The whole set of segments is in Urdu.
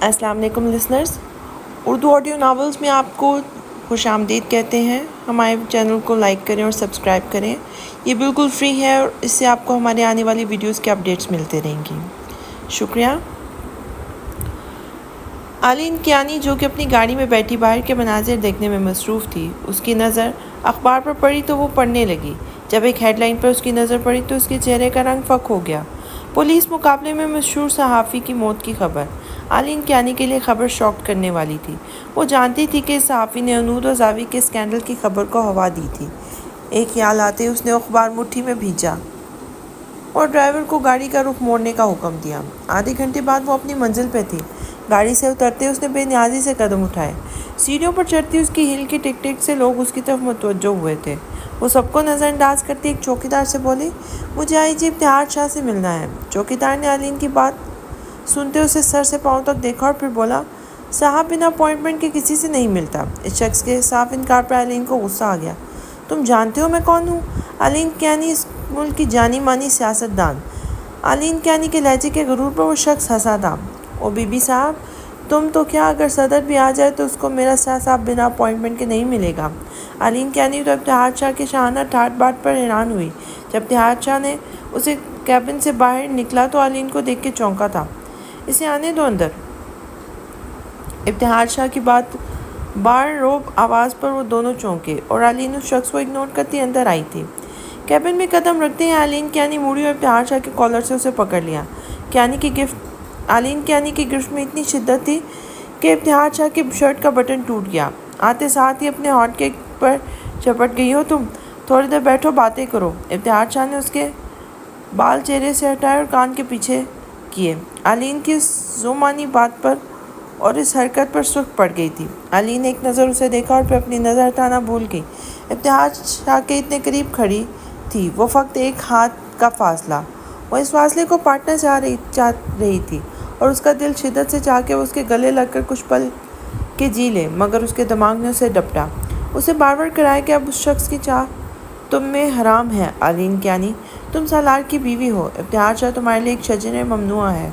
السلام علیکم لسنرز، اردو آڈیو ناولز میں آپ کو خوش آمدید کہتے ہیں۔ ہمارے چینل کو لائک کریں اور سبسکرائب کریں۔ یہ بالکل فری ہے اور اس سے آپ کو ہمارے آنے والی ویڈیوز کے اپڈیٹس ملتے رہیں گی۔ شکریہ۔ آلین کیانی جو کہ اپنی گاڑی میں بیٹھی باہر کے مناظر دیکھنے میں مصروف تھی، اس کی نظر اخبار پر پڑی تو وہ پڑھنے لگی۔ جب ایک ہیڈ لائن پر اس کی نظر پڑی تو اس کے چہرے کا رنگ فک ہو گیا۔ پولیس مقابلے میں مشہور صحافی کی موت کی خبر۔ آلین کیانی کے لیے خبر شاک کرنے والی تھی۔ وہ جانتی تھی کہ اس صحافی نے انود اور زاوی کے اسکینڈل کی خبر کو ہوا دی تھی۔ ایک خیال آتے اس نے اخبار مٹھی میں بھیجا اور ڈرائیور کو گاڑی کا رخ موڑنے کا حکم دیا۔ آدھے گھنٹے بعد وہ اپنی منزل پہ تھی۔ گاڑی سے اترتے اس نے بے نیازی سے قدم اٹھائے۔ سیڑھیوں پر چڑھتی اس کی ہل کی ٹک ٹک سے لوگ اس کی طرف متوجہ ہوئے تھے۔ وہ سب کو نظر انداز کرتی ایک چوکیدار سے بولی، مجھے آئی جی ابتہار شاہ سے ملنا ہے۔ چوکیدار نے آلین کی بات سنتے اسے سر سے پاؤں تک دیکھا اور پھر بولا، صاحب بنا اپوائنٹمنٹ کے کسی سے نہیں ملتا۔ اس شخص کے صاف انکار پر آلین کو غصہ آ گیا۔ تم جانتے ہو میں کون ہوں؟ آلین کیانی، اس ملک کی جانی مانی سیاست دان۔ آلین کیانی کے لہجے کے غرور پر وہ شخص ہنسا تھا۔ او بی بی صاحب، تم تو کیا اگر صدر بھی آ جائے تو اس کو میرا صاحب بنا اپوائنٹمنٹ کے نہیں ملے گا۔ آلین کیانی تو ابتہار شاہ کے شاہانہ ٹھاٹ باٹ پر حیران ہوئی۔ جب ابتہار شاہ نے اسے کیبن سے باہر نکلا تو آلین کو دیکھ کے چونکا تھا۔ اسے آنے دو اندر۔ ابتہار شاہ کی بات بار روب آواز پر وہ دونوں چونکے اور آلین اس شخص کو اگنور کرتی اندر آئی تھی۔ کیبن میں قدم رکھتے ہیں آلین کیانی موڑی اور ابتہار شاہ کے کالر سے اسے پکڑ لیا۔ آلین کیانی کی گرفت میں اتنی شدت تھی کہ ابتہار شاہ کے شرٹ کا بٹن ٹوٹ گیا۔ آتے ساتھ ہی اپنے ہاٹ کیک پر چپٹ گئی ہو تم، تھوڑی دیر بیٹھو باتیں کرو۔ ابتہار شاہ نے اس کے بال چہرے سے ہٹائے اور کان کے پیچھے کیے۔ آلین کی اس ذومانی بات پر اور اس حرکت پر سرخ پڑ گئی تھی۔ آلین نے ایک نظر اسے دیکھا اور پھر اپنی نظر ہٹانا بھول گئی۔ ابتہار شاہ کے اتنے قریب کھڑی تھی، وہ فقط ایک ہاتھ کا فاصلہ۔ وہ اس فاصلے کو پاٹنا چاہ رہی تھی اور اس کا دل شدت سے چاہ کے وہ اس کے گلے لگ کر کچھ پل کے جی لے، مگر اس کے دماغ نے اسے ڈپٹا۔ اسے بار بار کرایا کہ اب اس شخص کی چاہ تم میں حرام ہے۔ آلین کیانی، تم سالار کی بیوی ہو۔ ابتہار شاہ تمہارے لیے ایک شجرِ ممنوعہ ہے۔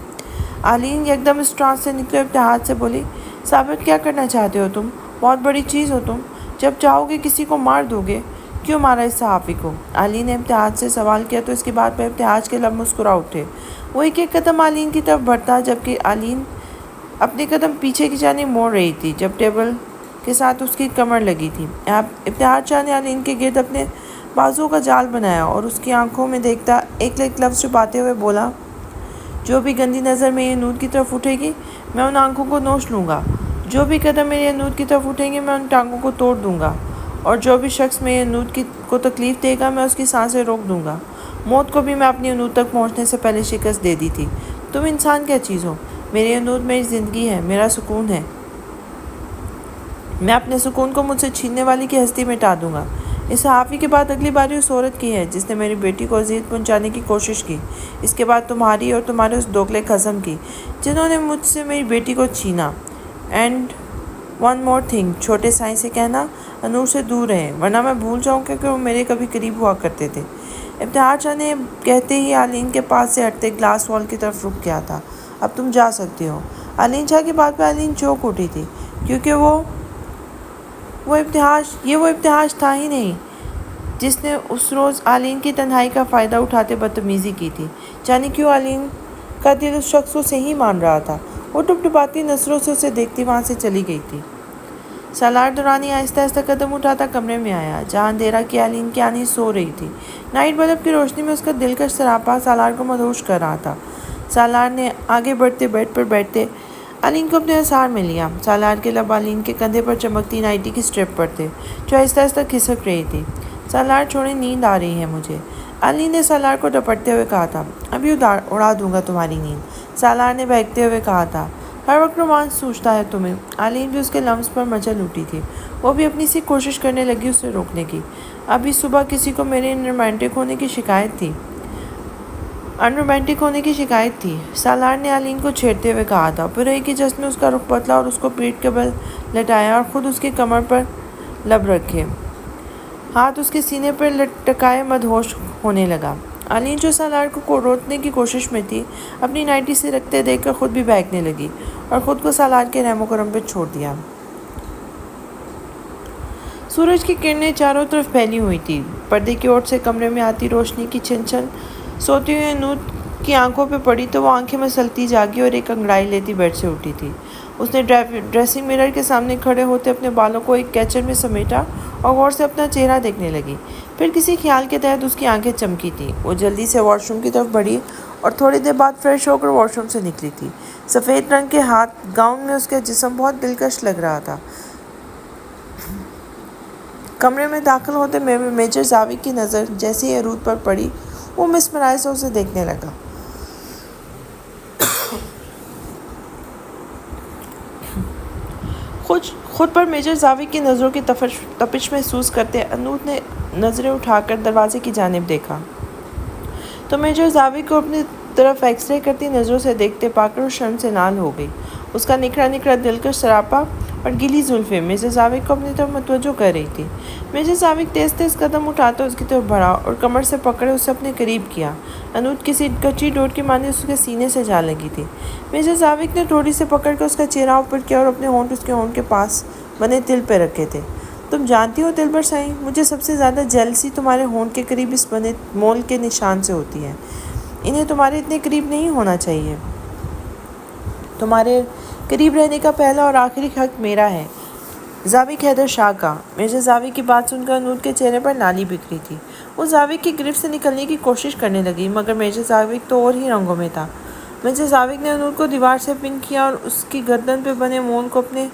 آلین یکدم اس ٹرانس سے نکلے ابتہار سے بولی، ثابت کیا کرنا چاہتے ہو تم؟ بہت بڑی چیز ہو تم، جب چاہو گے کسی کو مار دو گے۔ کیوں مارا اس صحافی کو؟ آلین نے ابتہار سے سوال کیا تو اس کی بات پر ابتہار کے لب مسکرا اٹھے۔ وہ ایک ایک قدم آلین کی طرف بڑھتا جبکہ آلین اپنے قدم پیچھے کی جانب موڑ رہی تھی جب ٹیبل کے ساتھ اس کی کمر لگی تھی۔ ابتہار شاہ نے آلین کے گرد اپنے بازوؤں کا جال بنایا اور اس کی آنکھوں میں دیکھتا ایک ایک لفظ چھپاتے ہوئے بولا، جو بھی گندی نظر میری انود کی طرف اٹھے گی میں ان آنکھوں کو نوچ لوں گا، جو بھی قدم میری انود کی طرف اٹھیں گے میں ان ٹانگوں کو توڑ دوں گا، اور جو بھی شخص میری انود کو تکلیف دے گا میں اس کی سانسیں روک دوں گا۔ موت کو بھی میں اپنی انود تک پہنچنے سے پہلے شکست دے دی تھی۔ تم انسان کیا چیز ہو؟ میری انود میری زندگی ہے، میرا سکون ہے۔ میں اپنے سکون کو مجھ سے چھیننے والی کی ہستی مٹا دوں گا۔ اس صحافی کے بعد اگلی باری اس عورت کی ہے جس نے میری بیٹی کو اذیت پہنچانے کی کوشش کی۔ اس کے بعد تمہاری اور تمہارے اس دوگلے خصم کی جنہوں نے مجھ سے میری بیٹی کو چھینا۔ اینڈ ون مور تھنگ، چھوٹے سائیں سے کہنا انور سے دور رہیں ورنہ میں بھول جاؤں گا کہ وہ میرے کبھی قریب ہوا کرتے تھے۔ ابتہار شاہ نے کہتے ہی آلین کے پاس سے ہٹتے گلاس وال کی طرف رک کیا تھا۔ اب تم جا سکتے ہو۔ آلین شاہ کی بات پہ آلین چونک اٹھی تھی کیونکہ وہ ابتہار تھا ہی نہیں جس نے اس روز آلین کی تنہائی کا فائدہ اٹھاتے بدتمیزی کی تھی۔ جانے کیوں آلین کا دل اس شخص کو صحیح مان رہا تھا۔ وہ ٹپٹپاتی نظروں سے اسے دیکھتی وہاں سے چلی گئی تھی۔ سالار دورانی آہستہ آہستہ قدم اٹھاتا کمرے میں آیا جہاں اندھیرا کی آلین کیانی سو رہی تھی۔ نائٹ بلب کی روشنی میں اس کا دلکش سراپا سالار کو مدہوش کر رہا تھا۔ سالار نے آگے بڑھتے بیڈ پر بیٹھتے آلین کو اپنے اثار میں لیا۔ سالار کے لب آلین کے کندھے پر چمکتی نائٹی کی سٹرپ پر تھے جو آہستہ آہستہ کھسک رہی تھی۔ سالار چھوڑیں، نیند آ رہی ہے مجھے، آلین نے سالار کو ڈپٹتے ہوئے کہا تھا۔ ابھی اڑا دوں گا تمہاری نیند، سالار نے بہکتے ہوئے کہا تھا۔ ہر وقت رومانس سوچتا ہے تمہیں۔ آلین بھی اس کے لمس پر مچل اٹھی تھی۔ وہ بھی اپنی سی کوشش کرنے لگی اسے روکنے کی۔ ابھی صبح کسی کو میرے انرومانٹک ہونے کی شکایت تھی، سالار نے آلین کو چھیڑتے ہوئے کہا تھا۔ پھر ایک ہی جس نے اس کا رخ بدلا اور اس کو پیٹھ کے بل لٹایا اور خود اس کی کمر پر لب رکھے ہاتھ اس کے سینے پر لٹکائے مدہوش ہونے لگا۔ آلین جو سالار کو روکنے کی کوشش میں تھی اپنی نائٹی سے رکھتے دیکھ کر خود بھی بہکنے لگی۔ اور خود کو سالار کے رحم و کرم پہ چھوڑ دیا۔ سورج کی کرنیں چاروں طرف پھیلی ہوئی تھی۔ پردے کی اوٹ سے کمرے میں آتی روشنی کی چھن چھن سوتی ہوئی انوت کی آنکھوں پہ پڑی تو وہ آنکھیں مسلتی جاگی اور ایک انگڑائی لیتی بیڈ سے اٹھی تھی۔ اس نے ڈریسنگ مرر کے سامنے کھڑے ہوتے اپنے بالوں کو ایک کیچر میں سمیٹا اور غور سے اپنا چہرہ دیکھنے لگی۔ پھر کسی خیال کے تحت اس کی آنکھیں چمکی تھیں۔ وہ جلدی سے واش روم کی طرف بڑھی اور تھوڑی دیر بعد فریش ہو کر واش روم سے نکلی تھی۔ سفید رنگ کے ہاتھ گاؤن میں اس کا جسم بہت دلکش لگ رہا تھا۔ کمرے میں داخل ہوتے میجر زاوق کی نظر جیسے ہی عروج پر پڑی وہ مسمرائے سے اسے دیکھنے لگا۔ خود پر میجر زاوق کی نظروں کی تپش محسوس کرتے انوت نے نظریں اٹھا کر دروازے کی جانب دیکھا تو میجر زاوق کو اپنی طرف ایکس رے کرتی نظروں سے دیکھتے پا کر شرم سے نال ہو گئی۔ اس کا نکھرا نکھرا دلکش سراپا اور گیلی زلفیں میجر زاوق کو اپنی طرف متوجہ کر رہی تھی۔ میجر زاوق تیز تیز قدم اٹھاتا اس کی طرف بڑھا اور کمر سے پکڑے اسے اپنے قریب کیا۔ انوت کسی کچی ڈوٹ کی مانند اس کے سینے سے جا لگی تھی۔ میجر زاوق نے ٹھوڑی سے پکڑ کر اس کا چہرہ اوپر کیا اور اپنے ہونٹ اس کے ہونٹ کے پاس بنے تل پہ رکھے تھے۔ تم جانتی ہو دلبر سائیں، مجھے سب سے زیادہ جیلسی تمہارے ہونٹ کے قریب اس بنے مول کے نشان سے ہوتی ہے۔ انہیں تمہارے اتنے قریب نہیں ہونا چاہیے۔ تمہارے قریب رہنے کا پہلا اور آخری حق میرا ہے، زاوق حیدر شاہ کا۔ میجر زاوق کی بات سن کر انوت کے چہرے پر لالی بکھری تھی۔ وہ زاوق کی گرفت سے نکلنے کی کوشش کرنے لگی مگر میجر زاوق تو اور ہی رنگوں میں تھا۔ میجر زاوق نے انوت کو دیوار سے پن کیا اور اس کی گردن پہ بنے مول کو اپنے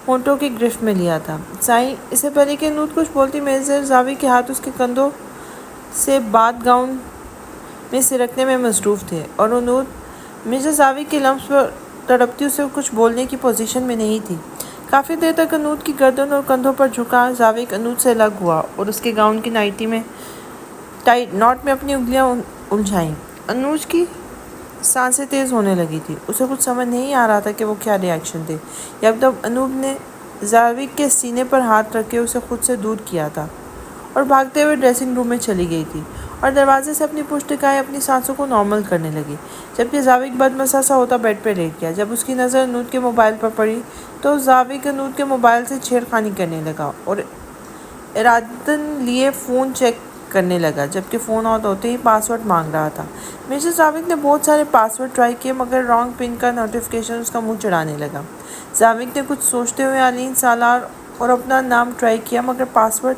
ہونٹوں کی گرفت میں لیا تھا۔ سائیں، اس سے پہلے کہ انوت کچھ بولتی میجر زاوق کے ہاتھ اس کے کندھوں سے بات گاؤن میں سرکنے میں مصروف تھے اور انوت میجر زاوق کے لمس پر تڑپتی اسے کچھ بولنے کی پوزیشن میں نہیں تھی۔ کافی دیر تک انوت کی گردن اور کندھوں پر جھکا زاوق انوت سے الگ ہوا اور اس کے گاؤن کی ٹائٹ ناٹ میں اپنی انگلیاں الجھائیں۔ انوت کی سانسیں تیز ہونے لگی تھی۔ اسے کچھ سمجھ نہیں آ رہا تھا کہ وہ کیا ری ایکشن دے۔ یکدم انوت نے زاوق کے سینے پر ہاتھ رکھ کے اسے خود سے دور کیا تھا اور بھاگتے ہوئے ڈریسنگ روم میں چلی گئی تھی اور دروازے سے اپنی پشت ٹکائے اپنی سانسوں کو نارمل کرنے لگی، جبکہ زاوق بدمزہ سا ہوتا بیڈ پہ لیٹ گیا۔ جب اس کی نظر انوت کے موبائل پر پڑی تو زاوق انوت کے موبائل سے چھیڑ خانی کرنے لگا اور ارادتاً لیے فون چیک کرنے لگا، جبکہ فون آن ہوتے ہی پاس ورڈ مانگ رہا تھا۔ میجر زاوق نے بہت سارے پاس ورڈ ٹرائی کیے مگر رانگ پن کا نوٹیفیکیشن اس کا منہ چڑھانے لگا۔ زاوق نے کچھ سوچتے ہوئے علین سالار اور اپنا نام ٹرائی کیا مگر پاس ورڈ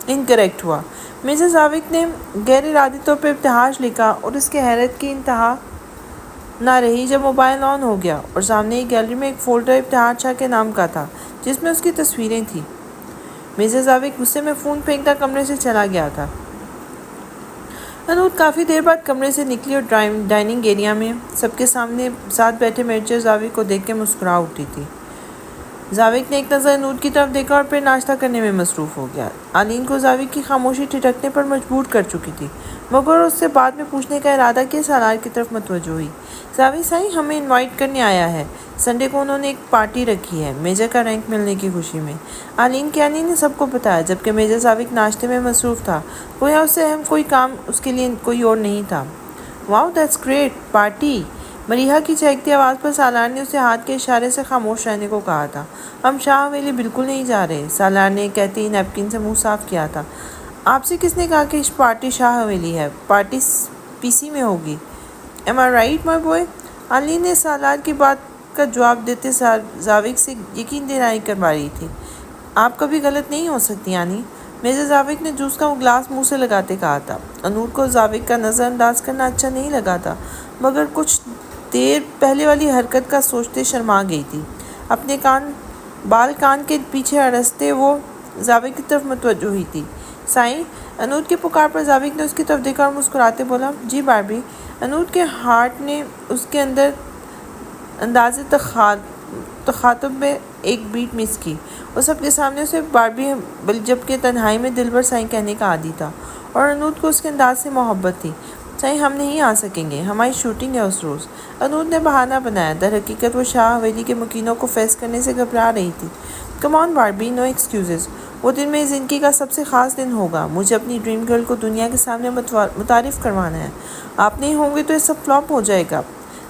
انکریکٹ ہوا۔ میجر زاوق نے غیر ارادی طور پہ ابتہاج لکھا اور اس کے حیرت کی انتہا نہ رہی جب موبائل آن ہو گیا اور سامنے ہی گیلری میں ایک فولڈر ابتہاج شاہ کے نام کا تھا جس میں اس کی تصویریں تھیں۔ میجر زاوق غصے میں فون پھینکتا کمرے سے چلا گیا تھا۔ انوت کافی دیر بعد کمرے سے نکلی اور ڈائننگ ایریا میں سب کے سامنے ساتھ بیٹھے میجر زاوق کو دیکھ کے مسکرا اٹھی تھی۔ زاوق نے ایک نظر انوت کی طرف دیکھا اور پھر ناشتہ کرنے میں مصروف ہو گیا۔ علین کو زاوق کی خاموشی ٹھٹکنے پر مجبور کر چکی تھی مگر اس سے بعد میں پوچھنے کا ارادہ کیے سالار کی طرف متوجہ ہوئی۔ زاوق سائیں ہمیں انوائٹ کرنے آیا ہے، سنڈے کو انہوں نے ایک پارٹی رکھی ہے میجر کا رینک ملنے کی خوشی میں۔ علین کیانی نے سب کو بتایا جبکہ میجر زاوق ناشتے میں مصروف تھا، گویا اس سے اہم کوئی کام اس کے لیے کوئی اور نہیں تھا۔ Wow that's great, party! Mariha کی چہکتی آواز پر سالار نے اسے ہاتھ کے اشارے سے خاموش رہنے کو کہا تھا۔ ہم شاہ حویلی بالکل نہیں جا رہے، سالار نے کہتے ہی نیپکن سے منہ صاف کیا تھا۔ آپ سے کس نے کہا کہ پارٹی شاہ حویلی ہے؟ پارٹی پی سی میں ہوگی۔ ایم آئی رائٹ مائی بوائے؟ علین نے سالار کی بات کا جواب دیتے زاوق سے یقین دہانی کروا رہی تھی۔ آپ کبھی غلط نہیں ہو سکتی یعنی، میجر زاوق نے جوس کا وہ گلاس منہ سے لگاتے کہا تھا۔ انوت کو زاوق کا نظر انداز کرنا اچھا نہیں لگا تھا مگر کچھ دیر پہلے والی حرکت کا سوچتے شرما گئی تھی۔ اپنے بال کان کے پیچھے اڑستے وہ زاوق کی طرف متوجہ ہوئی تھی۔ سائیں، انوت کی پکار پر زاوق نے اس کی طرف دیکھا اور مسکراتے بولا، جی باربی۔ انوت کے ہارٹ نے اس کے اندر انداز تخاطب میں ایک بیٹ مس کی۔ وہ سب کے سامنے اسے باربی جبکہ تنہائی میں دلبر سائیں کہنے کا عادی تھا اور انوت کو اس کے انداز سے محبت تھی۔ سائیں ہم نہیں آ سکیں گے، ہماری شوٹنگ ہے اس روز۔ انوت نے بہانہ بنایا، در حقیقت وہ شاہ حویلی کے مکینوں کو فیس کرنے سے گھبرا رہی تھی۔ کم آن باربی، نو ایکسکیوزز، وہ دن میری زندگی کا سب سے خاص دن ہوگا، مجھے اپنی ڈریم گرل کو دنیا کے سامنے متعارف کروانا ہے۔ آپ نہیں ہوں گے تو یہ سب فلاپ ہو جائے گا۔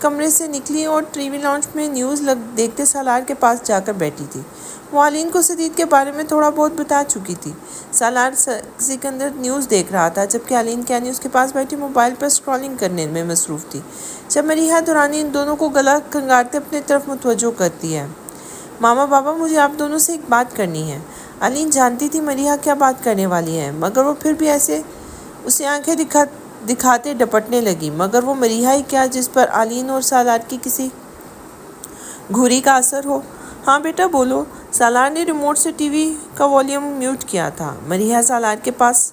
کمرے سے نکلی اور ٹی وی لانچ میں نیوز دیکھتے سالار کے پاس جا کر بیٹھی تھی۔ وہ علین کو سدید کے بارے میں تھوڑا بہت بتا چکی تھی۔ سالار سکندر نیوز دیکھ رہا تھا جبکہ علین کیانی اس کے پاس بیٹھی موبائل پر اسکرولنگ کرنے میں مصروف تھی۔ جب مریحہ درانی ان دونوں کو گلا کھنگارتے اپنی طرف متوجہ کرتی ہے۔ ماما بابا، مجھے آپ دونوں سے ایک بات کرنی ہے۔ علین جانتی تھی مریحہ کیا بات کرنے والی ہے، مگر وہ پھر بھی ایسے اسے آنکھیں دکھاتے ڈپٹنے لگی۔ مگر وہ مریحہ ہی کیا جس پر علین اور سالار کی کسی گھوری کا اثر ہو۔ ہاں بیٹا بولو۔ سالار نے ریموٹ سے ٹی وی کا والیوم میوٹ کیا تھا۔ مریحہ سالار کے پاس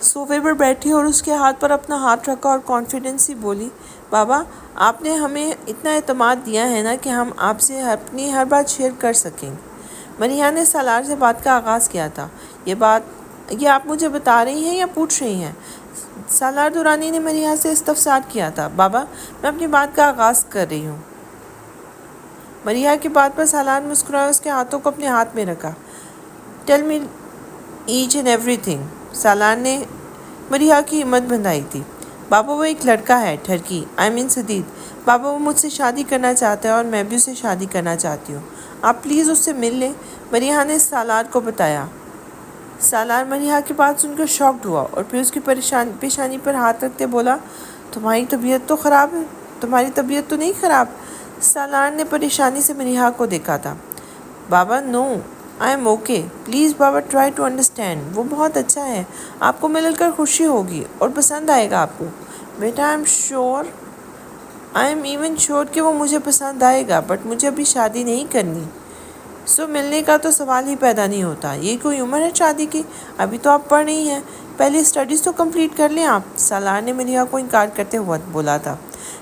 صوفے پر بیٹھی اور اس کے ہاتھ پر اپنا ہاتھ رکھا اور کانفیڈنس سی بولی، بابا آپ نے ہمیں اتنا اعتماد دیا ہے نا کہ ہم آپ سے اپنی ہر بات شیئر کر سکیں۔ مریحہ نے سالار سے بات کا آغاز کیا تھا۔ یہ آپ مجھے بتا رہی ہیں یا پوچھ رہی ہیں؟ سالار درانی نے مریحہ سے استفسار کیا تھا۔ بابا میں اپنی بات کا آغاز کر رہی ہوں۔ مریحہ کی بات پر سالار مسکرائے، اس کے ہاتھوں کو اپنے ہاتھ میں رکھا۔ ٹیل می ایچ اینڈ ایوری تھنگ۔ سالار نے مریحہ کی ہمت بندھائی تھی۔ بابا وہ ایک لڑکا ہے، ٹھرکی، سدید۔ بابا وہ مجھ سے شادی کرنا چاہتا ہے اور میں بھی اس سے شادی کرنا چاہتی ہوں۔ آپ پلیز اس سے مل لیں، مریحہ نے سالار کو بتایا۔ سالار مریحہ کی بات سن کر شاکڈ ہوا اور پھر اس کی پیشانی پر ہاتھ رکھتے بولا، تمہاری طبیعت تو نہیں خراب؟ سالار نے پریشانی سے مریحہ کو دیکھا تھا۔ بابا نو، آئی ایم اوکے، پلیز بابا ٹرائی ٹو انڈرسٹینڈ۔ وہ بہت اچھا ہے، آپ کو مل کر خوشی ہوگی اور پسند آئے گا آپ کو۔ بیٹا آئی ایم ایون شور کہ وہ مجھے پسند آئے گا، بٹ مجھے ابھی شادی نہیں کرنی۔ ملنے کا تو سوال ہی پیدا نہیں ہوتا۔ یہ کوئی عمر ہے شادی کی؟ ابھی تو آپ پڑھ رہی ہیں، پہلے اسٹڈیز تو کمپلیٹ کر لیں آپ۔ سالار نے مریحہ کو انکار کرتے ہوئے بولا تھا۔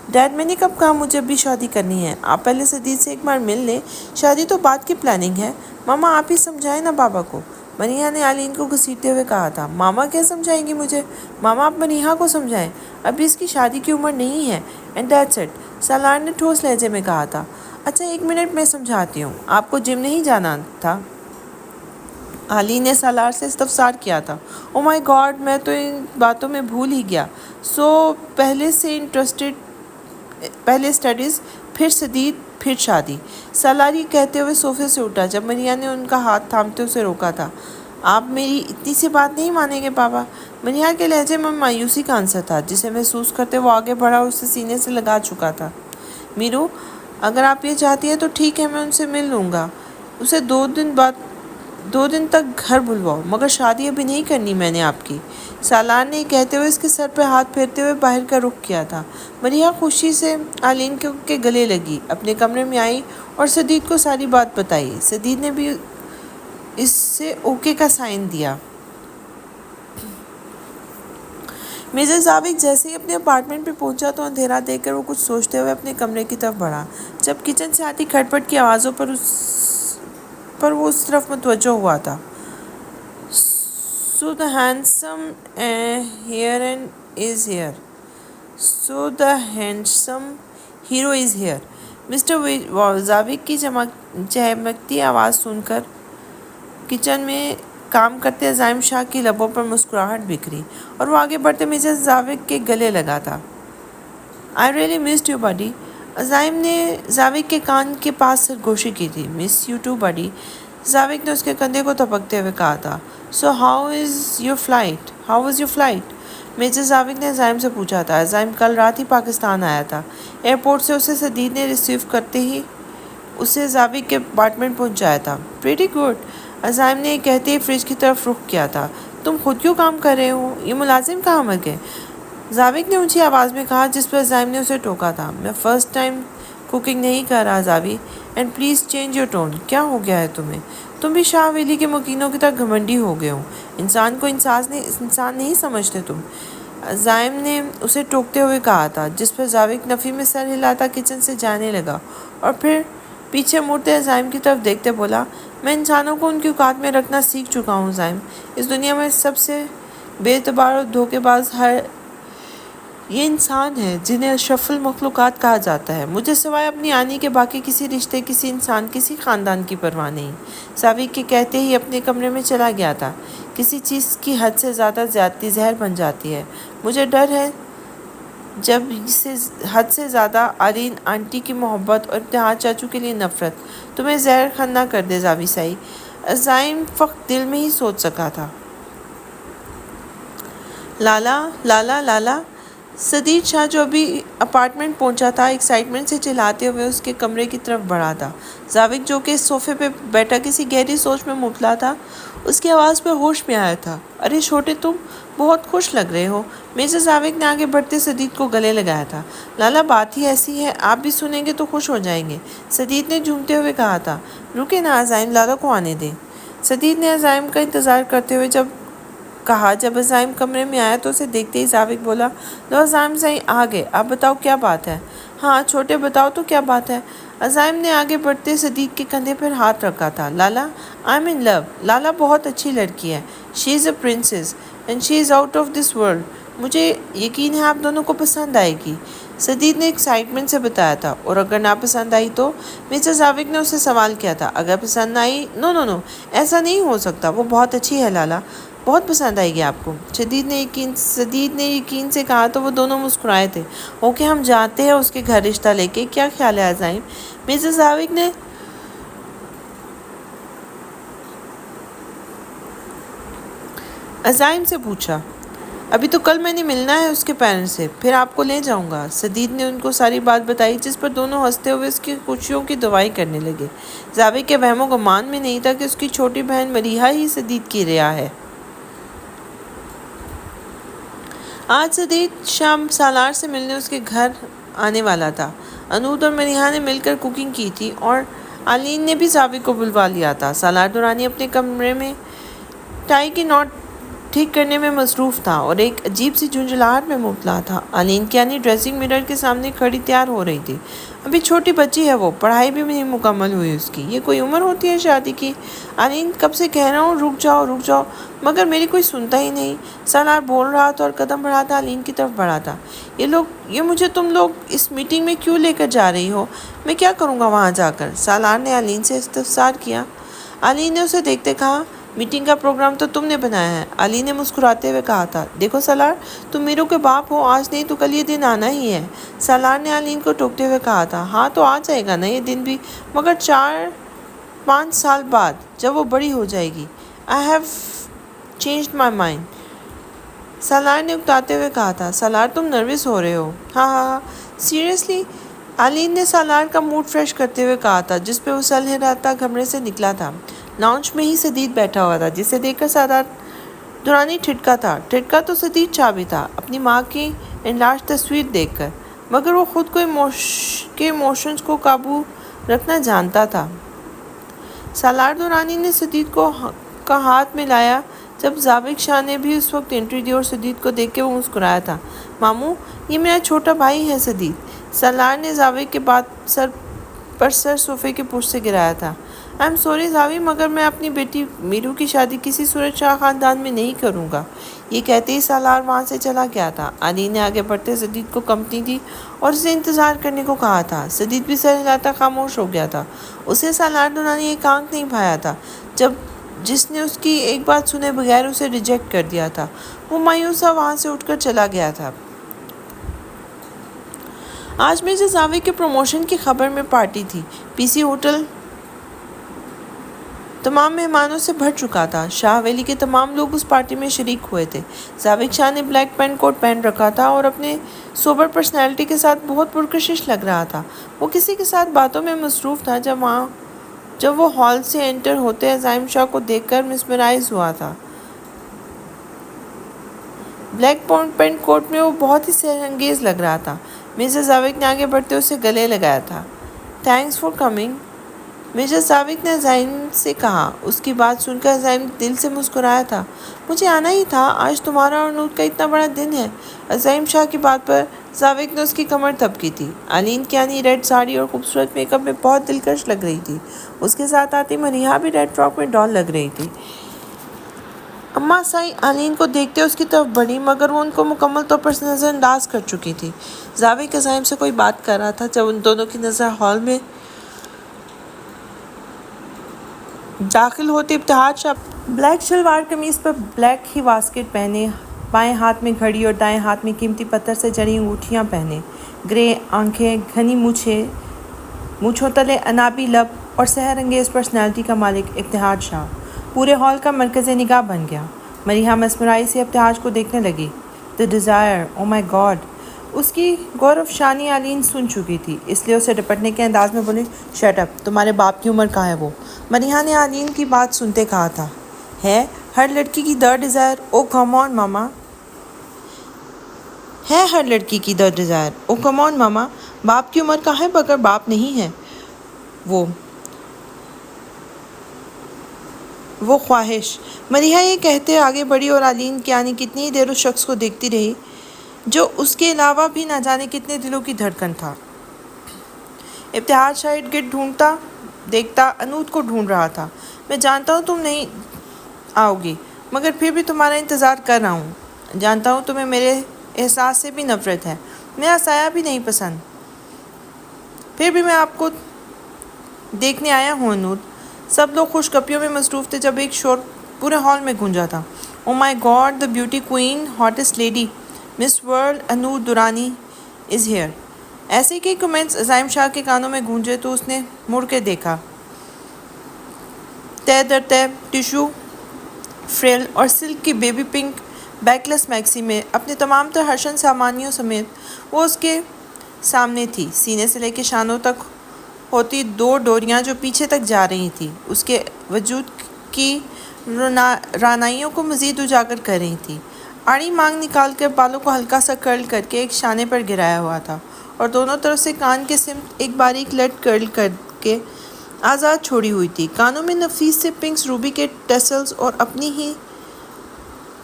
ڈیڈ میں نے کب کہا مجھے ابھی شادی کرنی ہے؟ آپ پہلے سدید سے ایک بار مل لیں، شادی تو بعد کی پلاننگ ہے۔ ماما آپ ہی سمجھائیں نا بابا کو، مریحہ نے علین کو گھسیٹتے ہوئے کہا تھا۔ ماما کیا سمجھائیں گی مجھے؟ ماما آپ مریحہ کو سمجھائیں، ابھی اس کی شادی کی عمر نہیں ہے، اینڈ دیٹس اٹ، سالار نے ٹھوس لہجے میں کہا تھا۔ اچھا ایک منٹ میں سمجھاتی ہوں، آپ کو جم نہیں جانا تھا؟ علین نے سالار سے استفسار کیا تھا۔ او مائی گاڈ، میں تو ان باتوں میں بھول ہی گیا۔ پہلے اسٹڈیز، پھر سدید، پھر شادی۔ سالار یہ کہتے ہوئے صوفے سے اٹھا جب مریحہ نے ان کا ہاتھ تھامتے اسے روکا تھا۔ آپ میری اتنی سی بات نہیں مانیں گے بابا؟ مریحہ کے لہجے میں مایوسی کا عنصر تھا جسے محسوس کرتے وہ آگے بڑھا اور اسے سینے سے لگا چکا تھا۔ میرو، اگر آپ یہ چاہتی ہیں تو ٹھیک ہے، میں ان سے مل لوں گا۔ اسے 2 دن تک گھر بلواؤ، مگر شادی ابھی نہیں کرنی میں نے آپ کی۔ سالار نے کہتے ہوئے اس کے سر پہ ہاتھ پھیرتے ہوئے باہر کا رخ کیا تھا۔ مریحہ خوشی سے علین کے گلے لگی، اپنے کمرے میں آئی اور سدید کو ساری بات بتائی۔ سدید نے بھی اس سے اوکے کا سائن دیا۔ مرزا زاوق جیسے ہی اپنے اپارٹمنٹ پہ پہنچا تو اندھیرا دیکھ کر وہ کچھ سوچتے ہوئے اپنے کمرے کی طرف بڑھا۔ جب کچن سے آتی کھٹ پٹ کی آوازوں پر وہ اس طرف متوجہ ہوا تھا۔ So the handsome hero is here. Mister Zavaq کی چہمکتی آواز سن کر کچن میں کام کرتے عزائم شاہ کی لبوں پر مسکراہٹ بکھری اور وہ آگے بڑھتے مرزا زاوق کے گلے لگا تھا۔ I really missed you buddy. عزائم نے زاوق کے کان کے پاس سرگوشی کی تھی۔ Miss you too buddy. زاوق نے اس کے کندھے کو تھپکتے ہوئے کہا تھا۔ So how was your flight? Mirza زاوق نے عزائم سے پوچھا تھا۔ عزائم کل رات ہی پاکستان آیا تھا۔ ایئرپورٹ سے اسے سدید نے ریسیو کرتے ہی اسے زاوق کے اپارٹمنٹ پہنچایا تھا۔ Pretty good. عزائم نے کہتے ہی فریج کی طرف رخ کیا تھا۔ تم خود کیوں کام کر رہے ہو؟ یہ ملازم کہاں مر گئے؟ زاوق نے اونچی آواز میں کہا جس پر عزائم نے اسے ٹوکا تھا۔ میں فرسٹ ٹائم کوکنگ نہیں کر رہا Zavaq, and please change your tone. کیا ہو گیا ہے تمہیں؟ تم بھی شاہ ویلی کے مکینوں کی طرح گھمنڈی ہو گئے ہو، انسان کو انسان نہیں سمجھتے تم، عزائم نے اسے ٹوکتے ہوئے کہا تھا، جس پر زاوق نفی میں سر ہلاتا کچن سے جانے لگا اور پھر پیچھے مڑتے عزائم کی طرف دیکھتے بولا، میں انسانوں کو ان کی اوقات میں رکھنا سیکھ چکا ہوں عزائم۔ اس دنیا میں سب سے بے اعتبار اور دھوکے باز یہ انسان ہے جنہیں اشرف المخلوقات کہا جاتا ہے۔ مجھے سوائے اپنی آنی کے باقی کسی رشتے، کسی انسان، کسی خاندان کی پرواہ نہیں۔ زاوق کے کہتے ہی اپنے کمرے میں چلا گیا تھا۔ کسی چیز کی حد سے زیادہ زیادتی زہر بن جاتی ہے۔ مجھے ڈر ہے جب سے حد سے زیادہ علین آنٹی کی محبت اور ابتہاج چاچو کے لیے نفرت تمہیں زہر خند نہ کر دے زاوی سائی، عزائم فقط دل میں ہی سوچ سکا تھا۔ لالا لالا لالا، صدیق شاہ جو ابھی اپارٹمنٹ پہنچا تھا ایکسائٹمنٹ سے چلاتے ہوئے اس کے کمرے کی طرف بڑھا تھا۔ زاوک جو کہ صوفے پہ بیٹھا کسی گہری سوچ میں مبتلا تھا، اس کی آواز پہ ہوش میں آیا تھا۔ ارے چھوٹے، تم بہت خوش لگ رہے ہو۔ مرزا زاوک نے آگے بڑھتے صدیق کو گلے لگایا تھا۔ لالا بات ہی ایسی ہے، آپ بھی سنیں گے تو خوش ہو جائیں گے، صدیق نے جھومتے ہوئے کہا تھا۔ رکے نا عزائم، لالا کو آنے دیں۔ صدیق نے عزائم کا انتظار کرتے ہوئے جب عزائم کمرے میں آیا تو اسے دیکھتے ہی زاوک بولا، لو عزائم صحیح آ گئے، اب بتاؤ کیا بات ہے؟ ہاں چھوٹے بتاؤ تو کیا بات ہے؟ عزائم نے آگے بڑھتے صدیق کے کندھے پر ہاتھ رکھا تھا۔ لالا آئی ایم ان لو، لالا بہت اچھی لڑکی ہے، she is a princess and she is out of this world, مجھے یقین ہے آپ دونوں کو پسند آئے گی، صدیق نے ایکسائٹمنٹ سے بتایا تھا۔ اور اگر نہ پسند آئی تو؟ مرزا زاوک نے اسے سوال کیا تھا۔ اگر پسند نہ آئی؟ نو نو نو، ایسا نہیں ہو سکتا، وہ بہت اچھی ہے لالا، بہت پسند آئے گی آپ کو، صدیق نے یقین سے کہا تو وہ دونوں مسکرائے تھے۔ اوکے ہم جاتے ہیں اس کے گھر رشتہ لے کے، کیا خیال ہے عزائم؟ مرزا زاوک نے عزائم سے پوچھا۔ ابھی تو کل میں نے ملنا ہے اس کے پیرنٹس سے، پھر آپ کو لے جاؤں گا۔ صدیق نے ان کو ساری بات بتائی، جس پر دونوں ہنستے ہوئے اس کی خوشیوں کی دعائی کرنے لگے۔ زاوک کے وہم و گمان میں نہیں تھا کہ اس کی چھوٹی بہن ملیحہ ہی صدیق کی ریا ہے۔ آج صدیق شام سالار سے ملنے اس کے گھر آنے والا تھا۔ انود اور ملیحہ نے مل کر کوکنگ کی تھی اور علین نے بھی زاوک کو بلوا لیا تھا۔ سالار دورانی اپنے کمرے میں ٹائی کی نوٹ ٹھیک کرنے میں مصروف تھا اور ایک عجیب سی جھنجھلاہٹ میں مبتلا تھا۔ علین کیانی ڈریسنگ مرر کے سامنے کھڑی تیار ہو رہی تھی۔ ابھی چھوٹی بچی ہے وہ، پڑھائی بھی نہیں مکمل ہوئی اس کی، یہ کوئی عمر ہوتی ہے شادی کی؟ علین کب سے کہہ رہا ہوں رک جاؤ، مگر میری کوئی سنتا ہی نہیں۔ سالار بول رہا تھا اور قدم بڑھاتا علین کی طرف بڑھا تھا۔ یہ مجھے تم لوگ اس میٹنگ میں کیوں لے کر جا رہی ہو؟ میں کیا کروں گا وہاں جا کر؟ سالار نے علین سے استفسار کیا۔ علین نے اسے دیکھتے کہا، میٹنگ کا پروگرام تو تم نے بنایا ہے۔ علی نے مسکراتے ہوئے کہا تھا۔ دیکھو سالار، تم میروں کے باپ ہو، آج نہیں تو کل یہ دن آنا ہی ہے۔ سالار نے علین کو ٹوکتے ہوئے کہا تھا۔ ہاں تو آ جائے گا نا یہ دن بھی، مگر 4-5 سال بعد، جب وہ بڑی ہو جائے گی۔ I have changed my mind, Salar نے اکتاتے ہوئے کہا تھا۔ سالار تم نروس ہو رہے ہو؟ ہاں سیریسلی، علین نے سالار کا موڈ فریش کرتے ہوئے کہا تھا، جس پہ وہ سلہراتا کمرے سے نکلا تھا۔ لاؤنج میں ہی صدیق بیٹھا ہوا تھا، جسے دیکھ کر سالار دورانی ٹھٹکا تو صدیق چاہ بھی تھا اپنی ماں کی انلارج تصویر دیکھ کر، مگر وہ خود کو کے ایموشنز کو قابو رکھنا جانتا تھا۔ سالار دورانی نے صدیق کا ہاتھ ملایا جب زاوک شاہ نے بھی اس وقت انٹری دی اور صدیق کو دیکھ کے وہ مسکرایا تھا۔ ماموں، یہ میرا چھوٹا بھائی ہے صدیق۔ سالار نے زاوک کے بعد سر صوفے کے پشت سے گرایا تھا۔ آئی ایم سوری زاوی، مگر میں اپنی بیٹی میرو کی شادی کسی صورت شاہ خاندان میں نہیں کروں گا۔ یہ کہتے ہی سالار وہاں سے چلا گیا تھا۔ علی نے آگے بڑھتے صدیق کو کمپنی دی اور اسے انتظار کرنے کو کہا تھا۔ صدیق بھی سر ہلاتا خاموش ہو گیا تھا۔ اسے سالار دونوں نے ایک آنکھ نہیں بھایا تھا جس نے اس کی ایک بات سنے بغیر اسے ریجیکٹ کر دیا تھا۔ وہ مایوس سا وہاں سے اٹھ کر چلا گیا تھا۔ آج مرزا زاوک کے پروموشن کی خبر میں پارٹی تھی۔ پی سی ہوٹل تمام مہمانوں سے بھر چکا تھا۔ شاہ حویلی کے تمام لوگ اس پارٹی میں شریک ہوئے تھے۔ زاوک شاہ نے بلیک پینٹ کوٹ پہن رکھا تھا اور اپنے سوبر پرسنالٹی کے ساتھ بہت پرکشش لگ رہا تھا۔ وہ کسی کے ساتھ باتوں میں مصروف تھا۔ جب وہ ہال سے انٹر ہوتے عزائم شاہ کو دیکھ کر مسمرائز ہوا تھا۔ بلیک پینٹ کوٹ میں وہ بہت ہی سحر انگیز لگ رہا تھا۔ مرزا زاوک نے آگے بڑھتے اسے گلے لگایا تھا۔ تھینکس فار کمنگ، مرزا زاوک نے عزائم سے کہا۔ اس کی بات سن کر عزائم دل سے مسکرایا تھا۔ مجھے آنا ہی تھا، آج تمہارا اور انود کا اتنا بڑا دن ہے۔ عزائم شاہ کی بات پر زاوک نے اس کی کمر تھپکی تھی۔ علین کیانی ریڈ ساڑی اور خوبصورت میک اپ میں بہت دلکش لگ رہی تھی۔ اس کے ساتھ آتی ملیحہ بھی ریڈ فراک میں ڈال لگ رہی تھی۔ اماں سائی علین کو دیکھتے اس کی طرف بڑھی، مگر وہ ان کو مکمل طور پر نظر انداز کر چکی تھی۔ زاوک عزائم سے کوئی بات کر رہا تھا جب ان دونوں کی نظر ہال میں داخل ہوتے ابتہاج شاہ بلیک شلوار قمیض پر بلیک ہی واسکٹ پہنے بائیں ہاتھ میں گھڑی اور دائیں ہاتھ میں قیمتی پتھر سے جڑی انگوٹھیاں پہنے، گرے آنکھیں، گھنی مونچھوں تلے انابی لب اور سحر انگیز پرسنالٹی کا مالک ابتہاج شاہ پورے ہال کا مرکز نگاہ بن گیا۔ مریحہ مسمرائی سے ابتہاج کو دیکھنے لگی۔ "دی ڈیزائر، او مائی گاڈ!" اس کی غور-افشانی آلین سن چکی تھی، اس لیے اسے ڈپٹنے کے انداز میں بولی، "شٹ اپ! تمہارے باپ کی عمر کہاں ہے وہ؟" مریحہ نے آلین کی بات سنتے کہا تھا، "ہے ہر لڑکی کی دی ڈیزائر، او کم آن ماما! ہے ہر لڑکی کی دی ڈیزائر، او کم آن ماما! باپ کی عمر کہاں ہے مگر باپ نہیں ہے وہ خواہش!" مریحہ یہ کہتے آگے بڑھی اور آلین کیانی کتنی دیر اس شخص کو دیکھتی رہی جو اس کے علاوہ بھی نہ جانے کتنے دلوں کی دھڑکن تھا۔ ابتہاج شاہ ارد گرد دیکھتا انوت کو ڈھونڈ رہا تھا۔ "میں جانتا ہوں تم نہیں آؤ گی، مگر پھر بھی تمہارا انتظار کر رہا ہوں۔ جانتا ہوں تمہیں میرے احساس سے بھی نفرت ہے، میرا سایہ بھی نہیں پسند، پھر بھی میں آپ کو دیکھنے آیا ہوں انوت۔" سب لوگ خوش گپیوں میں مصروف تھے جب ایک شور پورے ہال میں گونجا تھا۔ "Oh my God! The beauty queen, hottest lady, Miss World Anoot Durrani is here!" ایسے کئی کمنٹس عزائم شاہ کے کانوں میں گونجے تو اس نے مڑ کے دیکھا۔ تہہ در تہہ ٹشو فریل اور سلک کی بیبی پنک بیک لیس میکسی میں اپنے تمام تر حشن سامانیوں سمیت وہ اس کے سامنے تھی۔ سینے سے لے کے شانوں تک ہوتی دو ڈوریاں جو پیچھے تک جا رہی تھیں اس کے وجود کی رعنائیوں کو مزید اجاگر کر رہی تھیں۔ آڑی مانگ نکال کر بالوں کو ہلکا سا کرل کر کے ایک شانے پر گرایا ہوا تھا اور دونوں طرف سے کان کے سمت ایک باریک لٹ کرل کر کے آزاد چھوڑی ہوئی تھی۔ کانوں میں نفیس سے پنکس روبی کے ٹیسلز اور اپنی ہی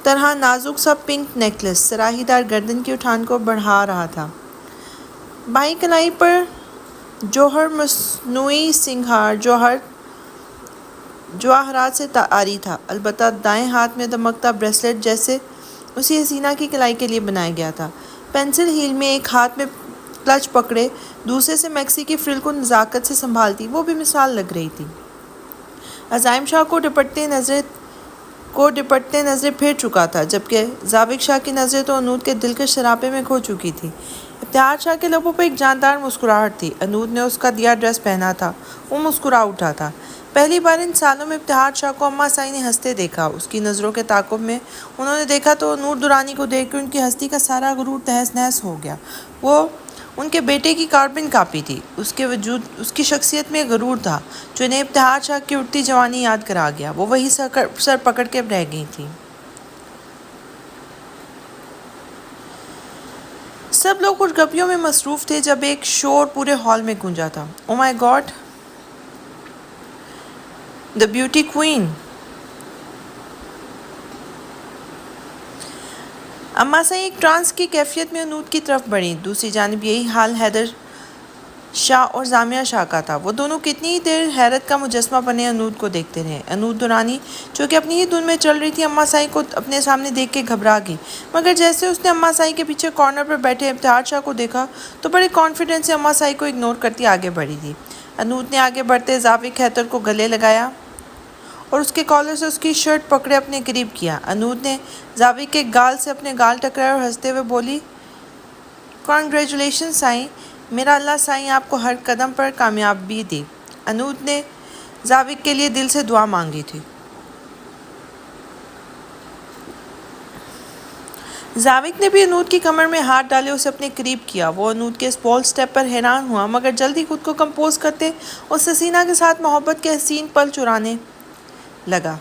طرح نازک سا پنک نیکلس سراہی دار گردن کی اٹھان کو بڑھا رہا تھا۔ بائیں کلائی پر جوہر مصنوعی سنگھار جواہرات سے عاری تھا، البتہ دائیں ہاتھ میں دمکتا بریسلیٹ جیسے اسی حسینہ کی کلائی کے لیے بنایا گیا تھا۔ پنسل ہیل میں ایک ہاتھ میں کلچ پکڑے دوسرے سے میکسی کی فرل کو نزاکت سے سنبھالتی وہ بھی مثال لگ رہی تھی۔ عزائم شاہ کو ڈپٹتے نظریں پھر چکا تھا، جبکہ ذابق شاہ کی نظریں تو انوت کے دلکش سراپے میں کھو چکی تھی۔ ابتہاج شاہ کے لبوں پہ ایک جاندار مسکراہٹ تھی۔ انوت نے اس کا دیا ڈریس پہنا تھا، وہ مسکرا اٹھا تھا۔ پہلی بار ان سالوں میں ابتہاج شاہ کو اماں سائی نے ہنستے دیکھا۔ اس کی نظروں کے تعاقب میں انہوں نے دیکھا تو انوت دورانی کو دیکھ کر ان کی ہستی کا سارا غرور تہس نہس ہو گیا۔ وہ ان کے بیٹے کی کاربن کاپی تھی۔ اس کی شخصیت میں غرور تھا جو انہیں ابتہاج شاہ کی اٹھتی جوانی یاد کرا گیا۔ وہ وہی سر پکڑ کے رہ گئی تھیں۔ سب لوگ خوش گپیوں میں مصروف تھے جب ایک شور پورے ہال میں گونجا تھا۔ "Oh my God! The beauty queen!" اماں سائی ایک ٹرانس کی کیفیت میں انوت کی طرف بڑھیں۔ دوسری جانب یہی حال حیدر شاہ اور زامیہ شاہ کا تھا۔ وہ دونوں کتنی دیر حیرت کا مجسمہ بنے انوت کو دیکھتے رہے۔ انوت دورانی جو کہ اپنی ہی دھن میں چل رہی تھی اماں سائی کو اپنے سامنے دیکھ کے گھبرا گئی، مگر جیسے اس نے اماں سائی کے پیچھے کارنر پر بیٹھے ابتہاج شاہ کو دیکھا تو بڑے کانفیڈنس سے اماں سائی کو اگنور کرتی آگے بڑھی تھی۔ انوت نے آگے بڑھتے ذابق حیدر کو گلے لگایا اور اس کے کالر سے اس کی شرٹ پکڑے اپنے قریب کیا۔ انوت نے ذابق کے گال سے اپنے گال ٹکرائے اور ہنستے ہوئے بولی، "کنگریچولیشن سائیں، میرا اللہ سائیں آپ کو ہر قدم پر کامیابی دے۔" انوت نے ذابق کے لیے دل سے دعا مانگی تھی۔ ذابق نے بھی انوت کی کمر میں ہاتھ ڈالے اسے اپنے قریب کیا۔ وہ انوت کے اس بولڈ سٹیپ پر حیران ہوا، مگر جلد ہی خود کو کمپوز کرتے اس حسینہ کے ساتھ محبت کے حسین پل چرانے لگا۔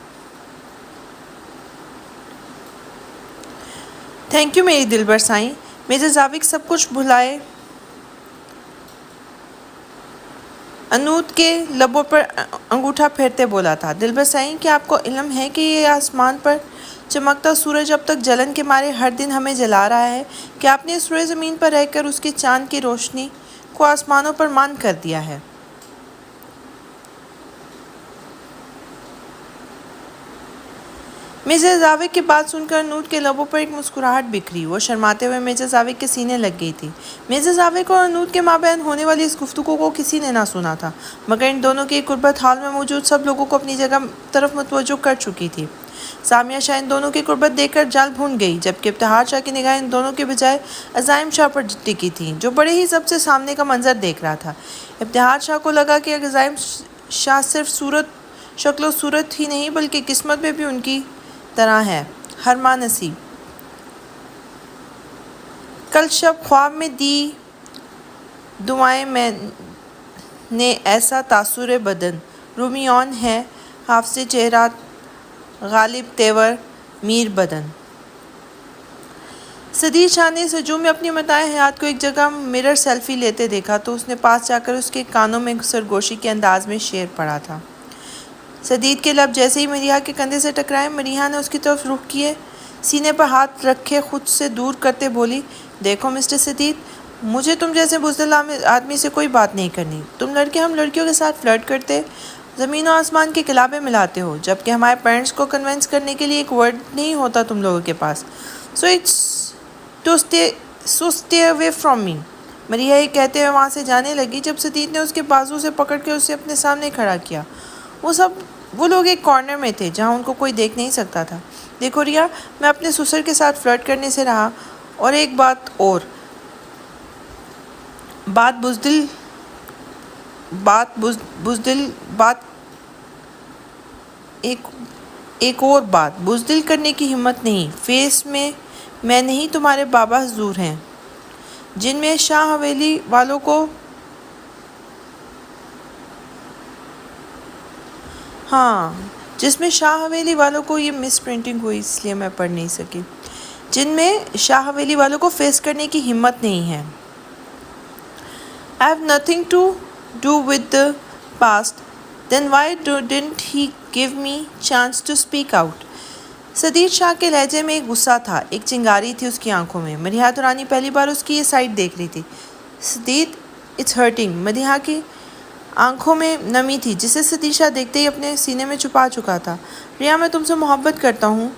"تھینک یو میری دلبر سائیں۔" میجر ذابق سب کچھ بھلائے انوت کے لبوں پر انگوٹھا پھیرتے بولا تھا، "دلبر سائیں، کیا آپ کو علم ہے کہ یہ آسمان پر چمکتا سورج اب تک جلن کے مارے ہر دن ہمیں جلا رہا ہے؟ کیا آپ نے اس روئے زمین پر رہ کر اس کے چاند کی روشنی کو آسمانوں پر ماند کر دیا ہے؟" میجر ذابق کی بات سن کر انوت کے لبوں پر ایک مسکراہٹ بکھری۔ وہ شرماتے ہوئے میجر ذابق کے سینے لگ گئی تھی۔ میجر ذابق اور انوت کے مابین ہونے والی اس گفتگو کو کسی نے نہ سنا تھا، مگر ان دونوں کی قربت ہال میں موجود سب لوگوں کو اپنی جگہ طرف متوجہ کر چکی تھی۔ سامیہ شاہ ان دونوں کی قربت دیکھ کر جال بھون گئی، جبکہ ابتہار شاہ کی نگاہیں ان دونوں کے بجائے عزائم شاہ پر ٹکی تھیں، جو بڑے ہی سب سے سامنے کا منظر دیکھ رہا تھا۔ ابتہار شاہ کو لگا کہ عزائم شاہ صرف شکل و صورت ہی نہیں بلکہ قسمت میں بھی ان کی طرح ہے۔ ہر ماہ نصیب کل شب خواب میں دی دعائیں میں نے ایسا تاثر بدن رومیون ہے حافظ چہرہ غالب تیور میر بدن۔ صدیق شاہ نے اس ہجوم میں اپنی متاع حیات کو ایک جگہ مرر سیلفی لیتے دیکھا تو اس نے پاس جا کر اس کے کانوں میں سرگوشی کے انداز میں شعر پڑھا تھا۔ صدیق کے لب جیسے ہی مریحہ کے کندھے سے ٹکرائے، مریحہ نے اس کی طرف رخ کیے سینے پر ہاتھ رکھے خود سے دور کرتے بولی، دیکھو مسٹر صدیق، مجھے تم جیسے بزدل آدمی سے کوئی بات نہیں کرنی۔ تم لڑکے ہم لڑکیوں کے ساتھ فلرٹ کرتے، زمین و آسمان کے کلابے ملاتے ہو، جبکہ ہمارے پیرنٹس کو کنونس کرنے کے لیے ایک ورڈ نہیں ہوتا تم لوگوں کے پاس۔ So it's to stay away from me. Mariha یہ کہتے ہوئے وہاں سے جانے لگی جب صدیق نے اس کے بازو سے پکڑ کے اسے اپنے سامنے کھڑا کیا۔ وہ لوگ ایک کارنر میں تھے جہاں ان کو کوئی دیکھ نہیں سکتا تھا۔ دیکھو ریا، میں اپنے سسر کے ساتھ فلرٹ کرنے سے رہا، اور ایک بات اور، ایک اور بات بزدل کرنے کی ہمت نہیں۔ فیس میں نہیں، تمہارے بابا حضور ہیں، جن میں شاہ حویلی والوں کو جس میں شاہ حویلی والوں کو یہ مس پرنٹنگ ہوئی اس لیے میں پڑھ نہیں سکی، جن میں شاہ حویلی والوں کو فیس کرنے کی ہمت نہیں ہے۔ I have nothing to do with the past, then why didn't he give me chance to speak out؟ صدیق شاہ کے لہجے میں ایک غصہ تھا، ایک چنگاری تھی اس کی آنکھوں میں۔ مریحہ دورانی پہلی بار اس کی یہ سائڈ دیکھ رہی تھی۔ صدیق اٹس ہرٹنگ۔ مریحہ کی آنکھوں میں نمی تھی جسے صدیق شاہ دیکھتے ہی اپنے سینے میں چھپا چکا تھا۔ ریا، میں تم سے محبت کرتا ہوں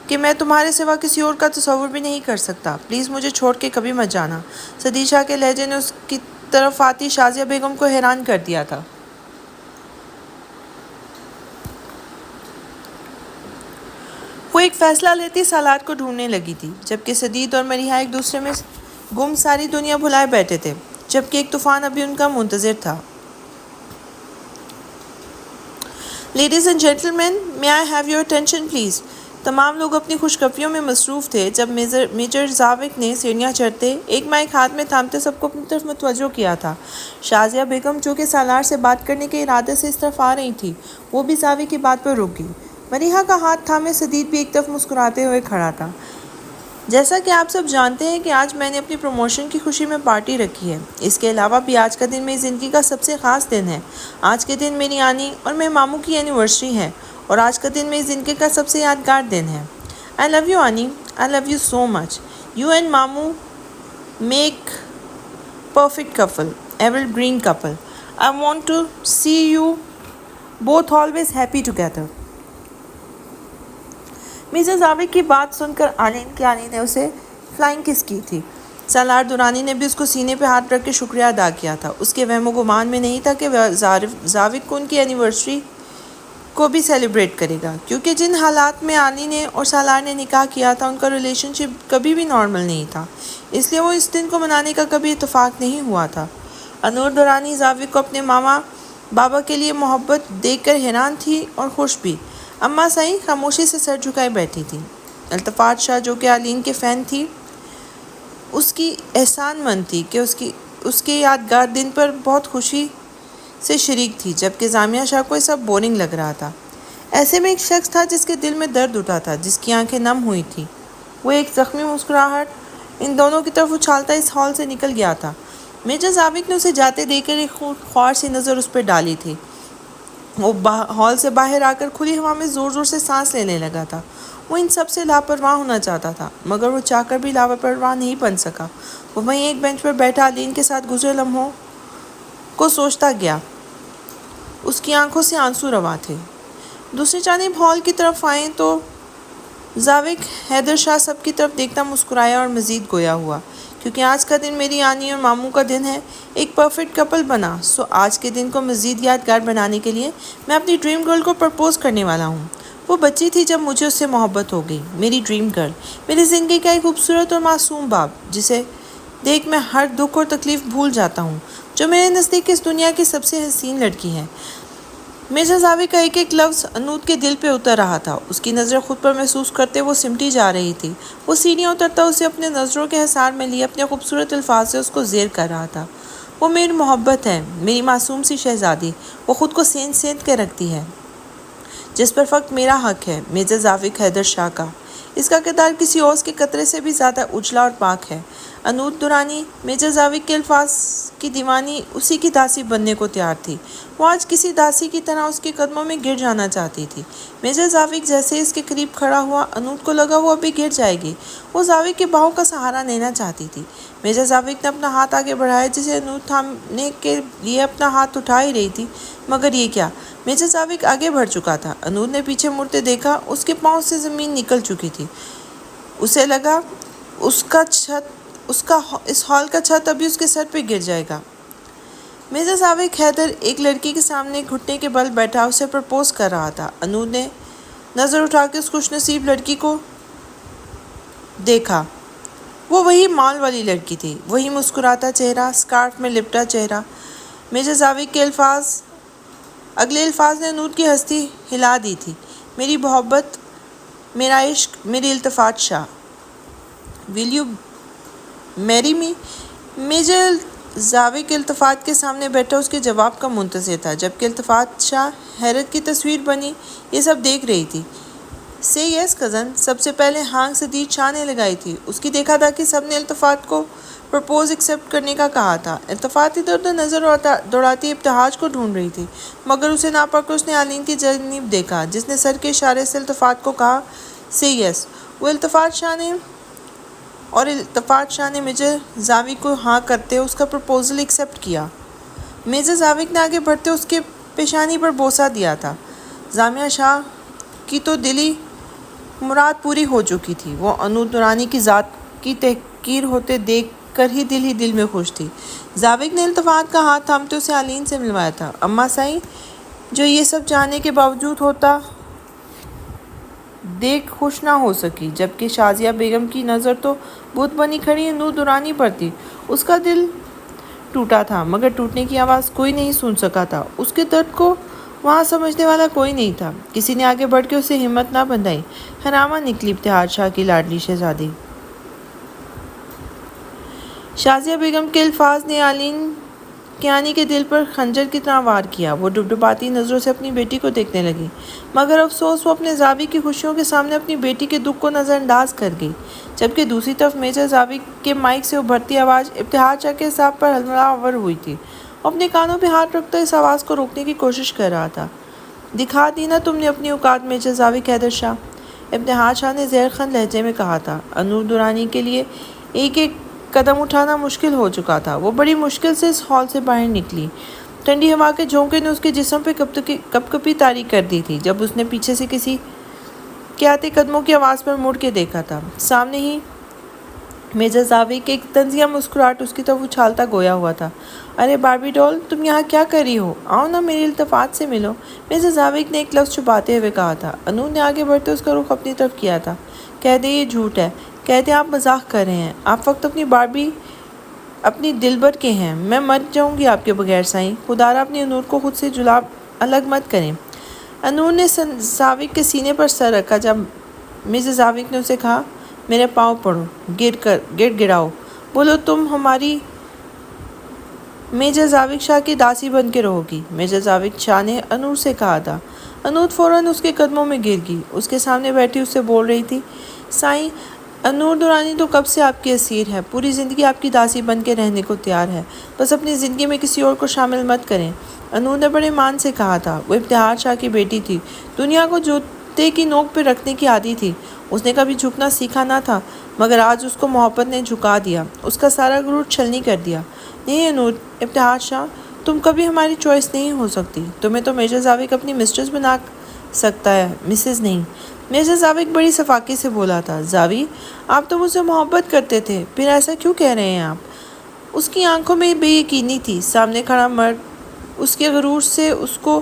کہ میں تمہارے سوا کسی اور کا تصور بھی نہیں کر سکتا، پلیز مجھے چھوڑ کے کبھی مت جانا۔ صدیق شاہ کے لہجے نے اس کی طرف آتی شازیہ بیگم کو حیران کر دیا تھا۔ وہ ایک فیصلہ لیتی سالات کو ڈھونڈنے لگی تھی، جبکہ صدیق اور مریحہ ایک دوسرے میں گم ساری دنیا بھلائے بیٹھے تھے، جبکہ ایک طوفان ابھی ان کا منتظر تھا۔ Ladies and gentlemen, may I have your attention please؟ تمام لوگ اپنی خوشخبریوں میں مصروف تھے جب میجر زاوک نے سیڑھیاں چڑھتے ایک مائک ہاتھ میں تھامتے سب کو اپنی طرف متوجہ کیا تھا۔ شازیہ بیگم جو کہ سالار سے بات کرنے کے ارادے سے اس طرف آ رہی تھی، وہ بھی زاوک کی بات پر رک گئی۔ مریحہ کا ہاتھ تھامے صدیق بھی ایک طرف مسکراتے ہوئے کھڑا تھا۔ جیسا کہ آپ سب جانتے ہیں کہ آج میں نے اپنی پروموشن کی خوشی میں پارٹی رکھی ہے۔ اس کے علاوہ بھی آج کا دن میری زندگی کا سب سے خاص دن ہے۔ آج کے دن میری آنی اور میرے ماموں کی اینیورسری ہے، اور آج کا دن میری زندگی کا سب سے یادگار دن ہے۔ I love you Ani, I love you so much. You and Mamu make perfect couple, evergreen couple. I want to see you both always happy together. Major Zavaq کی بات سن کر آلین کی آنی نے اسے فلائنگ کس کی تھی۔ سالار دورانی نے بھی اس کو سینے پہ ہاتھ رکھ کے شکریہ ادا کیا تھا۔ اس کے وہم و گمان میں نہیں تھا کہ زاوک کو ان کی اینیورسری کو بھی سیلیبریٹ کرے گا، کیونکہ جن حالات میں آنی نے اور سالار نے نکاح کیا تھا ان کا ریلیشن شپ کبھی بھی نارمل نہیں تھا، اس لیے وہ اس دن کو منانے کا کبھی اتفاق نہیں ہوا تھا۔ انور دورانی زاوک کو اپنے ماما بابا کے لیے محبت دیکھ کر حیران تھی اور خوش بھی۔ اماں سائیں خاموشی سے سر جھکائے بیٹھی تھی۔ التفات شاہ جو کہ آلین کے فین تھی، اس کی احسان مند تھی کہ اس کے یادگار دن پر بہت خوشی سے شریک تھی، جبکہ زامیہ شاہ کو یہ سب بورنگ لگ رہا تھا۔ ایسے میں ایک شخص تھا جس کے دل میں درد اٹھا تھا، جس کی آنکھیں نم ہوئی تھیں۔ وہ ایک زخمی مسکراہٹ ان دونوں کی طرف اچھالتا اس ہال سے نکل گیا تھا۔ میجر زاوک نے اسے جاتے دیکھ کر ایک خوار سی نظر اس پر ڈالی تھی۔ وہ ہال سے باہر آ کر کھلی ہوا میں زور زور سے سانس لینے لگا تھا۔ وہ ان سب سے لاپرواہ ہونا چاہتا تھا، مگر وہ چاہ کر بھی لاپرواہ نہیں بن سکا۔ وہ وہیں ایک بینچ پر بیٹھا آلین کے ساتھ گزرے لمحوں کو سوچتا گیا۔ اس کی آنکھوں سے آنسو رواں تھے۔ دوسری جانب ہال کی طرف آئیں تو زاوک حیدر شاہ سب کی طرف دیکھتا مسکرایا اور مزید گویا ہوا، کیونکہ آج کا دن میری آنی اور ماموں کا دن ہے، ایک پرفیکٹ کپل بنا۔ سو آج کے دن کو مزید یادگار بنانے کے لیے میں اپنی ڈریم گرل کو پرپوز کرنے والا ہوں۔ وہ بچی تھی جب مجھے اس سے محبت ہو گئی، میری ڈریم گرل، میری زندگی کا ایک خوبصورت اور معصوم باب، جسے دیکھ میں ہر دکھ اور تکلیف بھول جاتا ہوں، جو میرے نزدیک اس دنیا کی سب سے حسین لڑکی ہے۔ مرزا زاوی کا ایک ایک لفظ انود کے دل پہ اتر رہا تھا، اس کی نظریں خود پر محسوس کرتے وہ سمٹی جا رہی تھی۔ وہ سیڑھیاں اترتا اسے اپنے نظروں کے حصار میں لیے اپنے خوبصورت الفاظ سے اس کو زیر کر رہا تھا۔ وہ میری محبت ہے، میری معصوم سی شہزادی، وہ خود کو سینت سینت کے رکھتی ہے، جس پر فقط میرا حق ہے، مرزا زاوق حیدر شاہ کا۔ اس کا کردار کسی اور کے قطرے سے بھی زیادہ اجلا اور پاک ہے۔ انود درانی مرزا زاوق کے الفاظ کی دیوانی، اسی کی داسی بننے کو تیار تھی۔ وہ آج کسی داسی کی طرح اس کے قدموں میں گر جانا چاہتی تھی۔ مرزا زاوق جیسے اس کے قریب کھڑا ہوا، انود کو لگا وہ ابھی گر جائے گی۔ وہ زاوق کے باہوں کا سہارا لینا چاہتی تھی۔ مرزا زاوق نے اپنا ہاتھ آگے بڑھایا، جسے انود تھامنے کے لیے اپنا ہاتھ اٹھا ہی رہی تھی، مگر یہ کیا! مرزا زاوق آگے بڑھ چکا تھا۔ انود نے پیچھے مڑتے دیکھا، اس کے پاؤں سے زمین نکل چکی تھی۔ اسے لگا اس ہال کا چھت ابھی اس کے سر پہ گر جائے گا۔ مرزا زاوق حیدر ایک لڑکی کے سامنے گھٹنے کے بل بیٹھا اسے پرپوز کر رہا تھا۔ انود نے نظر اٹھا کے اس خوش نصیب لڑکی کو دیکھا۔ وہ وہی مال والی لڑکی تھی، وہی مسکراتا چہرہ، اسکارف میں لپٹا چہرہ۔ مرزا زاوق کے اگلے الفاظ نے انود کی ہستی ہلا دی تھی۔ میری محبت، میرا عشق، میری التفات شاہ، ول یو میری می؟ مرزا زاوق التفات کے سامنے بیٹھا اس کے جواب کا منتظر تھا، جبکہ التفات شاہ حیرت کی تصویر بنی یہ سب دیکھ رہی تھی۔ سے یس کزن، سب سے پہلے ہانگ سدید شاہ نے لگائی تھی۔ اس کی دیکھا تھا کہ سب نے التفات کو پرپوز ایکسیپٹ کرنے کا کہا تھا۔ التفات ادھر ادھر نظر دوڑاتی ابتہاج کو ڈھونڈ رہی تھی، مگر اسے نہ پا کر اس نے آلین کی جانب دیکھا، جس نے سر کے اشارے سے التفات کو کہا سے یس۔ اور التفات شاہ نے مرزا زاوق کو ہاں کرتے اس کا پرپوزل ایکسیپٹ کیا۔ مرزا زاوق نے آگے بڑھتے اس کے پیشانی پر بوسہ دیا تھا۔ زامیہ شاہ کی تو دلی مراد پوری ہو چکی تھی۔ وہ انود درانی کی ذات کی تحقیر ہوتے دیکھ کر ہی دل میں خوش تھی۔ زاوق نے التفات کا ہاتھ تھامتے اسے آلین سے ملوایا تھا۔ اماں سائیں، جو یہ سب جاننے کے باوجود ہوتا دیکھ خوش نہ ہو سکی، جبکہ شازیہ بیگم کی نظر تو بت بنی کھڑی انود درانی پر تھی۔ اس کا دل ٹوٹا تھا، مگر ٹوٹنے کی آواز کوئی نہیں سن سکا تھا۔ اس کے درد کو وہاں سمجھنے والا کوئی نہیں تھا۔ کسی نے آگے بڑھ کے اسے ہمت نہ بندھائی۔ حرامہ نکلی ابتہاج شاہ کی لاڈلی شہزادی۔ شازیہ بیگم کے الفاظ نے آلین کیانی کے دل پر خنجر کی طرح وار کیا۔ وہ ڈبڈباتی نظروں سے اپنی بیٹی کو دیکھنے لگی، مگر افسوس وہ اپنے زاوق کی خوشیوں کے سامنے اپنی بیٹی کے دکھ کو نظر انداز کر گئی، جبکہ دوسری طرف مرزا زاوق کے مائک سے ابھرتی آواز ابتہاج شاہ کے حساب پر حملہ آور ہوئی تھی۔ وہ اپنے کانوں پہ ہاتھ رکھتا اس آواز کو روکنے کی کوشش کر رہا تھا۔ دکھا دی نا تم نے اپنی اوقات مرزا زاوق حیدر شاہ، ابتہاج شاہ نے زہر خند لہجے میں کہا تھا۔ انود درانی کے لیے ایک ایک قدم اٹھانا مشکل ہو چکا تھا۔ وہ بڑی مشکل سے اس ہال سے باہر نکلی۔ ٹھنڈی ہوا کے جھونکے نے اس کے جسم پہ کپ کپی طاری کر دی تھی جب اس نے پیچھے سے کسی کے آتے قدموں کی آواز پر مڑ کے دیکھا تھا۔ سامنے ہی مرزا زاوق ایک طنزیہ مسکراہٹ اس کی طرف اچھالتا گویا ہوا تھا۔ ارے باربی ڈول، تم یہاں کیا کر رہی ہو؟ آؤ نا میری التفات سے ملو، مرزا زاوق نے ایک لفظ چھپاتے ہوئے کہا تھا۔ انود نے آگے بڑھتے اس کا رخ اپنی طرف کیا تھا۔ کہہ دے یہ جھوٹ ہے، کہہ دے آپ مذاق کر رہے ہیں، آپ فقط اپنی باربی اپنی دلبر کے ہیں۔ میں مر جاؤں گی آپ کے بغیر سائیں، خدا را اپنی انود کو خود سے جلا الگ مت کریں۔ انود نے زاوق کے سینے پر سر رکھا جب مرزا زاوق نے اسے کہا میرے پاؤں پڑو، گڑ گڑاؤ، بولو تم ہماری مرزا زاوق شاہ کی داسی بن کے رہو گی، مرزا زاوق شاہ نے انود سے کہا تھا۔ انود فوراً اس کے قدموں میں گر گئی۔ اس کے سامنے بیٹھی اس سے بول رہی تھی، سائیں انود درانی تو کب سے آپ کی اسیر ہے، پوری زندگی آپ کی داسی بن کے رہنے کو تیار ہے، بس اپنی زندگی میں کسی اور کو شامل مت کریں۔ انود نے بڑے مان سے کہا تھا۔ وہ ابتہاج شاہ کی بیٹی تھی، دنیا کو جوتے کی نوک پہ رکھنے کی عادی تھی۔ اس نے کبھی جھکنا سیکھا نہ تھا، مگر آج اس کو محبت نے جھکا دیا، اس کا سارا غرور چھلنی کر دیا۔ نہیں انود، ابتہاج شاہ، تم کبھی ہماری چوائس نہیں ہو سکتی، تمہیں تو مرزا زاوق اپنی مسٹرز بنا سکتا ہے، مسز نہیں۔ مرزا زاوق بڑی صفاقی سے بولا تھا۔ زاوی، آپ تو مجھ سے محبت کرتے تھے، پھر ایسا کیوں کہہ رہے ہیں آپ؟ اس کی آنکھوں میں بے یقینی تھی۔ سامنے کھڑا مرد اس کے غرور سے اس کو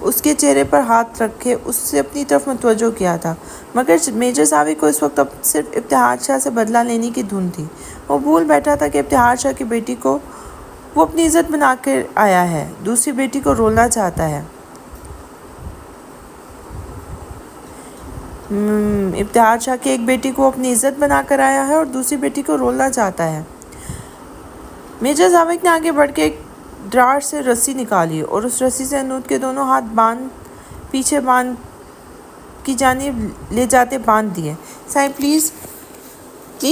اس کے چہرے پر ہاتھ رکھے اس سے اپنی طرف متوجہ کیا تھا، مگر میجر ضاوک کو اس وقت اب صرف ابتہاج شاہ سے بدلہ لینے کی دھن تھی۔ وہ بھول بیٹھا تھا کہ ابتہاج شاہ کی بیٹی کو وہ اپنی عزت بنا کر آیا ہے، دوسری بیٹی کو رولنا چاہتا ہے۔ ابتہاج شاہ کی ایک بیٹی کو اپنی عزت بنا کر آیا ہے اور دوسری بیٹی کو رولنا چاہتا ہے۔ میجر ضاوک نے آگے بڑھ کے ایک ڈرار سے رسی نکالی اور اس رسی سے انود کے دونوں ہاتھ پیچھے باندھ کی جانب لے جاتے باندھ دیے۔ سائیں پلیز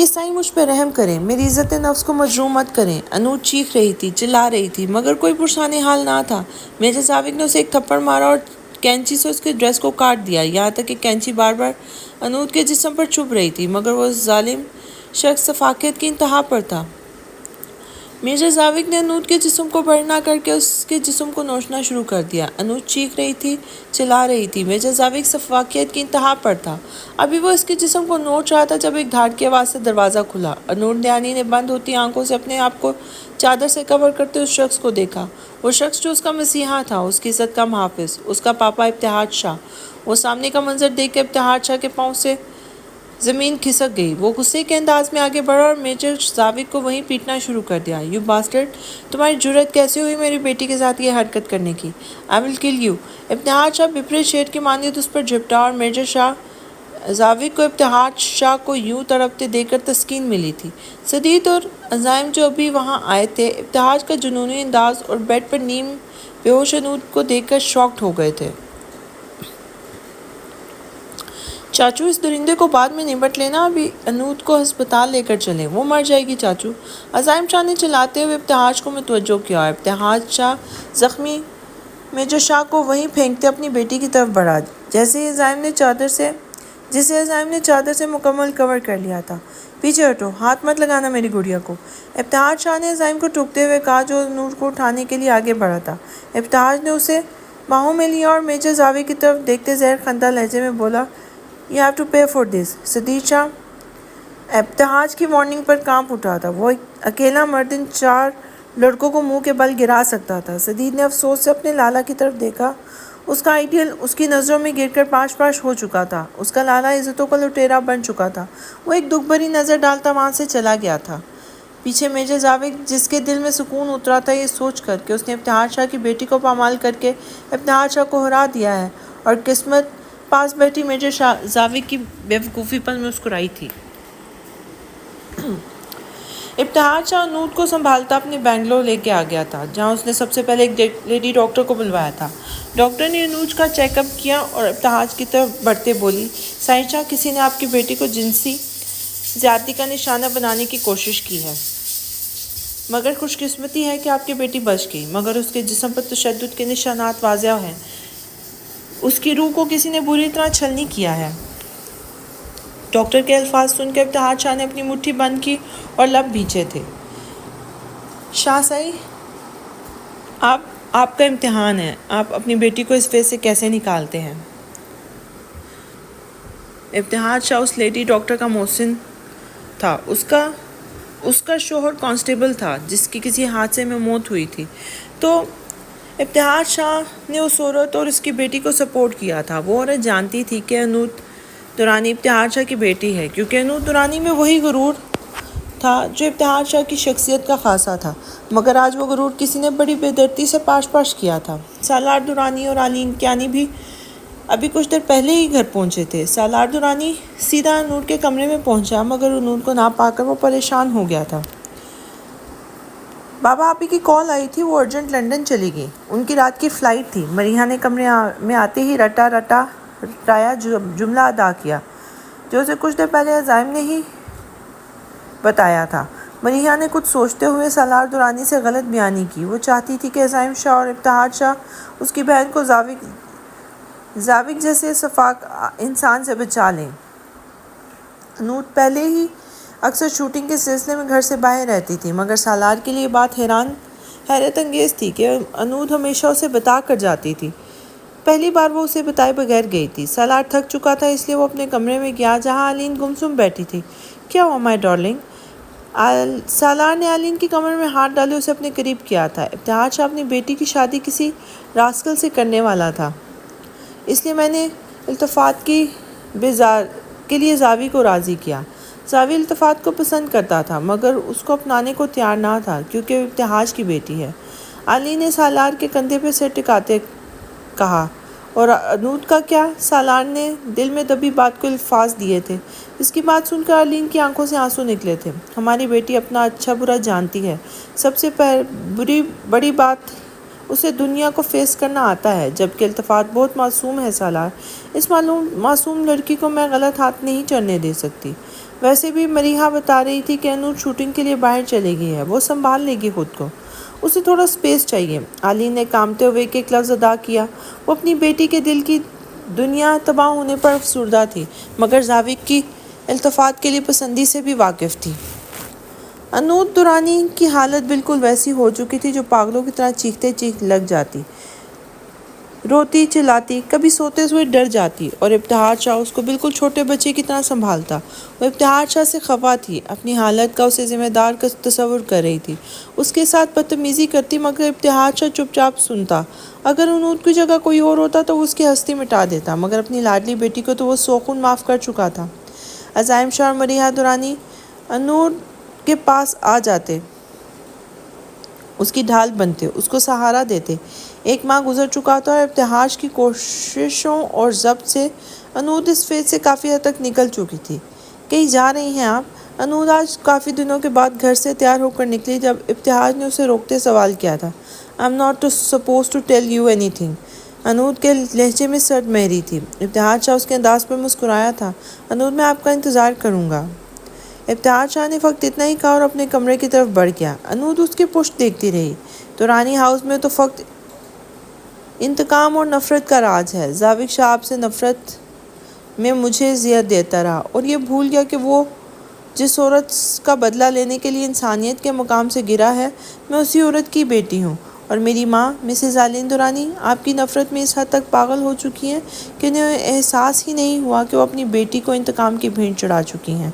سائیں مجھ پہ رحم کریں، میری عزت نفس کو مجروح مت کریں۔ انود چیخ رہی تھی، چلا رہی تھی، مگر کوئی پرسان حال نہ تھا۔ میجر ضاوک نے اسے ایک تھپڑ مارا اور کینچی سے اس کے ڈریس کو کاٹ دیا، یہاں تک کہ کینچی بار بار انود کے جسم پر چبھ رہی تھی، مگر وہ ظالم شخص سفاکیت کی انتہا پر تھا۔ میجر ضاوک نے انود کے جسم کو بھرنا کر کے اس کے جسم کو نوچنا شروع کر دیا۔ انود چیخ رہی تھی، چلا رہی تھی، میجر ضاوک سفاکیت کی انتہا پر تھا۔ ابھی وہ اس کے جسم کو نوچ رہا تھا جب ایک دھاڑ کی آواز سے دروازہ کھلا۔ انود دیانی نے بند ہوتی آنکھوں سے اپنے آپ کو چادر سے کور کرتے اس شخص کو دیکھا، وہ شخص جو اس کا مسیحا تھا، اس کی عزت کا محافظ، اس کا پاپا ابتہاج شاہ۔ وہ سامنے کا منظر دیکھ کے ابتہاج شاہ کے پاؤں سے زمین کھسک گئی۔ وہ غصے کے انداز میں آگے بڑھا اور میجر ضاوک کو وہیں پیٹنا شروع کر دیا۔ "You bastard! تمہاری جرأت کیسے ہوئی میری بیٹی کے ساتھ یہ حرکت کرنے کی؟ آئی ول کل یو!" ابتہاج شاہ بپھرے شیر کی مانند اس پر جھپٹا اور میجر ضاوک کو ابتہاج شاہ کو یوں تڑپتے دیکھ کر تسکین ملی تھی۔ سدید اور عزائم جو ابھی وہاں آئے تھے، ابتہاج کا جنونی انداز اور بیڈ پر نیم بے ہوش انود کو دیکھ کر شاکڈ ہو گئے تھے۔ "چاچو، اس درندے کو بعد میں نمٹ لینا، ابھی انود کو ہسپتال لے کر چلیں، وہ مر جائے گی چاچو!" عزائم شاہ نے چلاتے ہوئے ابتہاج کو متوجہ کیا اور ابتہاج شاہ زخمی میجر شاہ کو وہیں پھینکتے اپنی بیٹی کی طرف بڑھا، جسے عزائم نے چادر سے مکمل کور کر لیا تھا۔ "پیچھے ہٹو، ہاتھ مت لگانا میری گڑیا کو!" ابتہاج شاہ نے عزائم کو ٹوکتے ہوئے کہا جو انود کو اٹھانے کے لیے آگے بڑھا تھا۔ ابتہاج نے اسے باہوں میں لیا اور میجر ضاوک کی طرف دیکھتے زہر خندہ لہجے میں بولا، "You have to pay for this!" Sadid شاہ ابتہاج کی وارننگ پر کانپ اٹھا تھا۔ وہ اکیلا مرد ان 4 لڑکوں کو منہ کے بل گرا سکتا تھا۔ سدید نے افسوس سے اپنے لالا کی طرف دیکھا۔ اس کا آئیڈیل اس کی نظروں میں گر کر پاش پاش ہو چکا تھا۔ اس کا لالا عزتوں کا لٹیرا بن چکا تھا۔ وہ ایک دکھ بھری نظر ڈالتا وہاں سے چلا گیا تھا۔ پیچھے میجر ضاوک، جس کے دل میں سکون اترا تھا یہ سوچ کر کہ اس نے ابتہاج شاہ کی بیٹی کو پامال کر کے ابتہاج شاہ کو ہرا دیا ہے، اور قسمت پاس بیٹھی میجر ضاوک کی بیوقوفی پر مسکرائی تھی۔ ابتہاج شاہ انود کو سنبھالتا اپنے بنگلو لے کے آ گیا تھا، جہاں اس نے سب سے پہلے ایک لیڈی ڈاکٹر کو بلوایا تھا۔ ڈاکٹر نے انود کا چیک اپ کیا اور ابتہاج کی طرف بڑھتے بولی، "سائیں شاہ، کسی نے آپ کی بیٹی کو جنسی زیادتی کا نشانہ بنانے کی کوشش کی ہے، مگر خوش قسمتی ہے کہ آپ کی بیٹی بچ گئی، مگر اس کے جسم پر تشدد کے نشانات واضح ہیں، اس کی روح کو کسی نے بری طرح چھلنی کیا ہے۔" ڈاکٹر کے الفاظ سن کے ابتہاج شاہ نے اپنی مٹھی بند کی اور لب بھینچے تھے۔ "شاہ صاحب، آپ کا امتحان ہے، آپ اپنی بیٹی کو اس فیس سے کیسے نکالتے ہیں؟" ابتہاج شاہ اس لیڈی ڈاکٹر کا محسن تھا۔ اس کا شوہر کانسٹیبل تھا جس کی کسی حادثے میں موت ہوئی تھی، تو ابتہاج شاہ نے اس عورت اور اس کی بیٹی کو سپورٹ کیا تھا۔ وہ عورت جانتی تھی کہ انود درانی ابتہاج شاہ کی بیٹی ہے، کیونکہ انود درانی میں وہی غرور تھا جو ابتہاج شاہ کی شخصیت کا خاصہ تھا، مگر آج وہ غرور کسی نے بڑی بے دردی سے پاش پاش کیا تھا۔ سالار درانی اور علین کیانی بھی ابھی کچھ دیر پہلے ہی گھر پہنچے تھے۔ سالار درانی سیدھا انود کے کمرے میں پہنچا، مگر انود کو نہ پا کر وہ پریشان ہو گیا تھا۔ "بابا، آپی کی کال آئی تھی، وہ ارجنٹ لنڈن چلی گئی، ان کی رات کی فلائٹ تھی۔" مریحہ نے کمرے میں آتے ہی رٹایا جملہ ادا کیا جو اسے کچھ دیر پہلے عزائم نے ہی بتایا تھا۔ مریحہ نے کچھ سوچتے ہوئے سالار درانی سے غلط بیانی کی۔ وہ چاہتی تھی کہ عزائم شاہ اور ابتہاج شاہ اس کی بہن کو ضاوک جیسے سفاک انسان سے بچا لیں۔ انود پہلے ہی اکثر شوٹنگ کے سلسلے میں گھر سے باہر رہتی تھی، مگر سالار کے لیے یہ بات حیرت انگیز تھی کہ انود ہمیشہ اسے بتا کر جاتی تھی۔ پہلی بار وہ اسے بتائے بغیر گئی تھی۔ سالار تھک چکا تھا، اس لیے وہ اپنے کمرے میں گیا جہاں علین گمسم بیٹھی تھی۔ "کیا ہوا مائی ڈارلنگ؟ سالار نے آلین کی کمر میں ہاتھ ڈالے اسے اپنے قریب کیا تھا۔ ابتہاج شاہ اپنی بیٹی کی شادی کسی راسکل سے کرنے والا تھا، اس لیے میں نے التفات کے لیے زاوی کو راضی کیا۔ زاوی التفات کو پسند کرتا تھا مگر اس کو اپنانے کو تیار نہ تھا کیونکہ وہ ابتہاج کی بیٹی ہے۔ آلین نے سالار کے کندھے پہ سر ٹکاتے کہا، اور انود کا کیا؟ سالار نے دل میں دبی بات کو الفاظ دیے تھے۔ اس کی بات سن کر آلین کی آنکھوں سے آنسو نکلے تھے۔ ہماری بیٹی اپنا اچھا برا جانتی ہے۔ سب سے بڑی بات اسے دنیا کو فیس کرنا آتا ہے، جبکہ التفات بہت معصوم ہے سالار۔ اس معصوم لڑکی کو میں غلط ہاتھ نہیں چڑھنے دے سکتی۔ ویسے بھی مریحہ بتا رہی تھی کہ انود شوٹنگ کے لیے باہر چلی گئی ہے، وہ سنبھال لے گی خود کو، اسے تھوڑا سپیس چاہیے۔ آلین نے کامتے ہوئے ایک لفظ ادا کیا۔ وہ اپنی بیٹی کے دل کی دنیا تباہ ہونے پر افسردہ تھی مگر زاوی کی التفات کے لیے پسندی سے بھی واقف تھی۔ انود درانی کی حالت بالکل ویسی ہو چکی تھی جو پاگلوں کی طرح چیخ لگ جاتی، روتی چلاتی، کبھی سوتے ہوئے ڈر جاتی، اور ابتہاج شاہ اس کو بالکل چھوٹے بچے کی طرح سنبھالتا۔ وہ ابتہاج شاہ سے خفا تھی، اپنی حالت کا اسے ذمہ دار کا تصور کر رہی تھی، اس کے ساتھ بدتمیزی کرتی مگر ابتہاج شاہ چپ چاپ سنتا۔ اگر انود کی جگہ کوئی اور ہوتا تو وہ اس کی ہستی مٹا دیتا مگر اپنی لاڈلی بیٹی کو تو وہ سوخن معاف کر چکا تھا۔ عزائم شاہ اور مریحہ درانی انود کے پاس آ جاتے، اس کی ڈھال بنتے، اس کو سہارا دیتے۔ ایک ماہ گزر چکا تھا اور ابتہاج کی کوششوں اور ضبط سے انود اس فیز سے کافی حد تک نکل چکی تھی۔ کہیں جا رہی ہیں آپ؟ انود آج کافی دنوں کے بعد گھر سے تیار ہو کر نکلی جب ابتہاج نے اسے روکتے سوال کیا تھا۔ I'm not supposed to tell you anything۔ انود کے لہجے میں سرد مہری تھی۔ ابتہاج شاہ اس کے انداز پر مسکرایا تھا۔ انود میں آپ کا انتظار کروں گا۔ ابتہاج شاہ نے فقط اتنا ہی کہا اور اپنے کمرے کی طرف بڑھ گیا۔ انود اس کے پشت دیکھتی رہی۔ درانی ہاؤس میں تو فقط انتقام اور نفرت کا راج ہے۔ زاوک شاہ آپ سے نفرت میں مجھے اذیت دیتا رہا اور یہ بھول گیا کہ وہ جس عورت کا بدلہ لینے کے لیے انسانیت کے مقام سے گرا ہے، میں اسی عورت کی بیٹی ہوں، اور میری ماں مسز آلین درانی آپ کی نفرت میں اس حد تک پاگل ہو چکی ہیں کہ انہیں احساس ہی نہیں ہوا کہ وہ اپنی بیٹی کو انتقام کی بھینٹ چڑھا چکی ہیں۔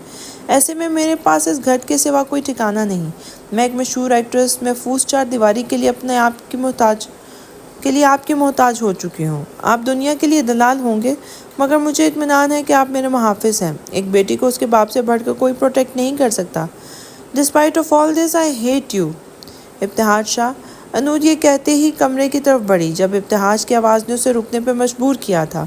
ایسے میں میرے پاس اس گھر کے سوا کوئی ٹھکانہ نہیں۔ میں ایک مشہور ایکٹریس محفوظ چار دیواری کے لیے آپ کی محتاج ہو چکی ہوں۔ آپ دنیا کے لیے دلال ہوں گے مگر مجھے اطمینان ہے کہ آپ میرے محافظ ہیں۔ ایک بیٹی کو اس کے باپ سے بڑھ کر کوئی پروٹیکٹ نہیں کر سکتا۔ Despite of all this, I hate you۔ ابتہاج شاہ۔ انود یہ کہتے ہی کمرے کی طرف بڑھی جب ابتہاج کی آواز نے اسے رکنے پہ مجبور کیا تھا۔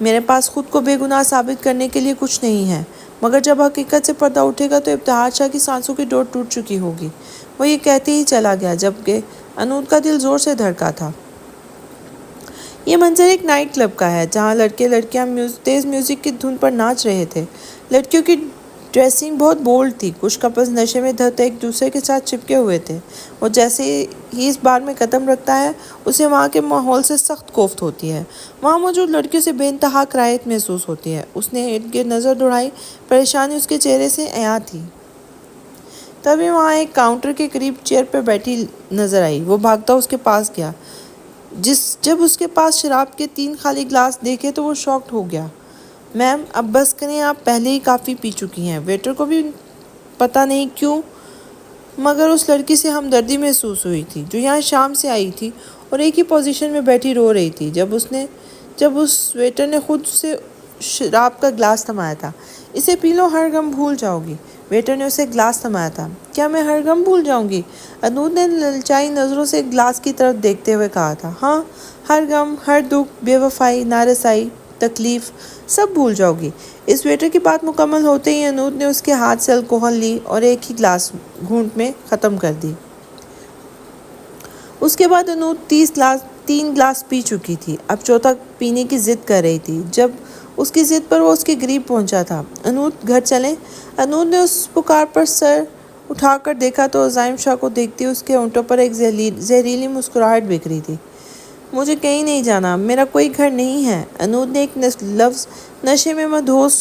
میرے پاس خود کو بے گناہ ثابت کرنے کے لیے کچھ نہیں ہے مگر جب حقیقت سے پردہ اٹھے گا تو ابتہاج شاہ کی سانسوں کی ڈور ٹوٹ چکی ہوگی۔ وہ یہ کہتے ہی چلا گیا جبکہ انود کا دل زور سے دھڑکا تھا۔ یہ منظر ایک نائٹ کلب کا ہے جہاں لڑکے لڑکیاں تیز میوزک کی دھن پر ناچ رہے تھے۔ لڑکیوں کی ڈریسنگ بہت بولڈ تھی، کچھ کپلز نشے میں دھت ایک دوسرے کے ساتھ چپکے ہوئے تھے۔ وہ جیسے ہی اس بار میں قدم رکھتا ہے اسے وہاں کے ماحول سے سخت کوفت ہوتی ہے۔ وہاں موجود لڑکیوں سے بے انتہا کراہیت محسوس ہوتی ہے۔ اس نے ارد گرد نظر دوڑائی، پریشانی اس کے چہرے سے عیاں تھی۔ تبھی وہاں ایک کاؤنٹر کے قریب چیئر پر بیٹھی نظر آئی۔ وہ بھاگتا اس کے پاس گیا۔ جب اس کے پاس شراب کے 3 خالی گلاس دیکھے تو وہ شاکڈ ہو گیا۔ میم اب بس کریں، آپ پہلے ہی کافی پی چکی ہیں۔ ویٹر کو بھی پتہ نہیں کیوں مگر اس لڑکی سے ہمدردی محسوس ہوئی تھی جو یہاں شام سے آئی تھی اور ایک ہی پوزیشن میں بیٹھی رو رہی تھی جب اس ویٹر نے خود سے شراب کا گلاس تھمایا تھا۔ اسے پی لو، ہر غم بھول جاؤ گی۔ ویٹر نے اسے گلاس تھمایا تھا۔ کیا میں ہر غم بھول جاؤں گی؟ انود نے للچائی نظروں سے گلاس کی طرف دیکھتے ہوئے کہا تھا۔ ہاں، ہر غم، ہر دکھ، بے وفائی، نارسائی، تکلیف، سب بھول جاؤ گی۔ اس ویٹر کی بات مکمل ہوتے ہی انود نے اس کے ہاتھ سے الکوہل لی اور ایک ہی گلاس گھونٹ میں ختم کر دی۔ اس کے بعد انود 3 گلاس پی چکی تھی، اب چوتھا پینے کی ضد کر رہی تھی۔ جب اس کی ضد پر وہ اس کے قریب پہنچا تھا۔ انود گھر چلیں؟ انود نے اس پکار پر سر اٹھا کر دیکھا تو عزائم شاہ کو دیکھتے اس کے ہونٹوں پر ایک زہریلی مسکراہٹ بکھری تھی۔ مجھے کہیں نہیں جانا، میرا کوئی گھر نہیں ہے۔ انود نے ایک لفظ نشے میں مدہوش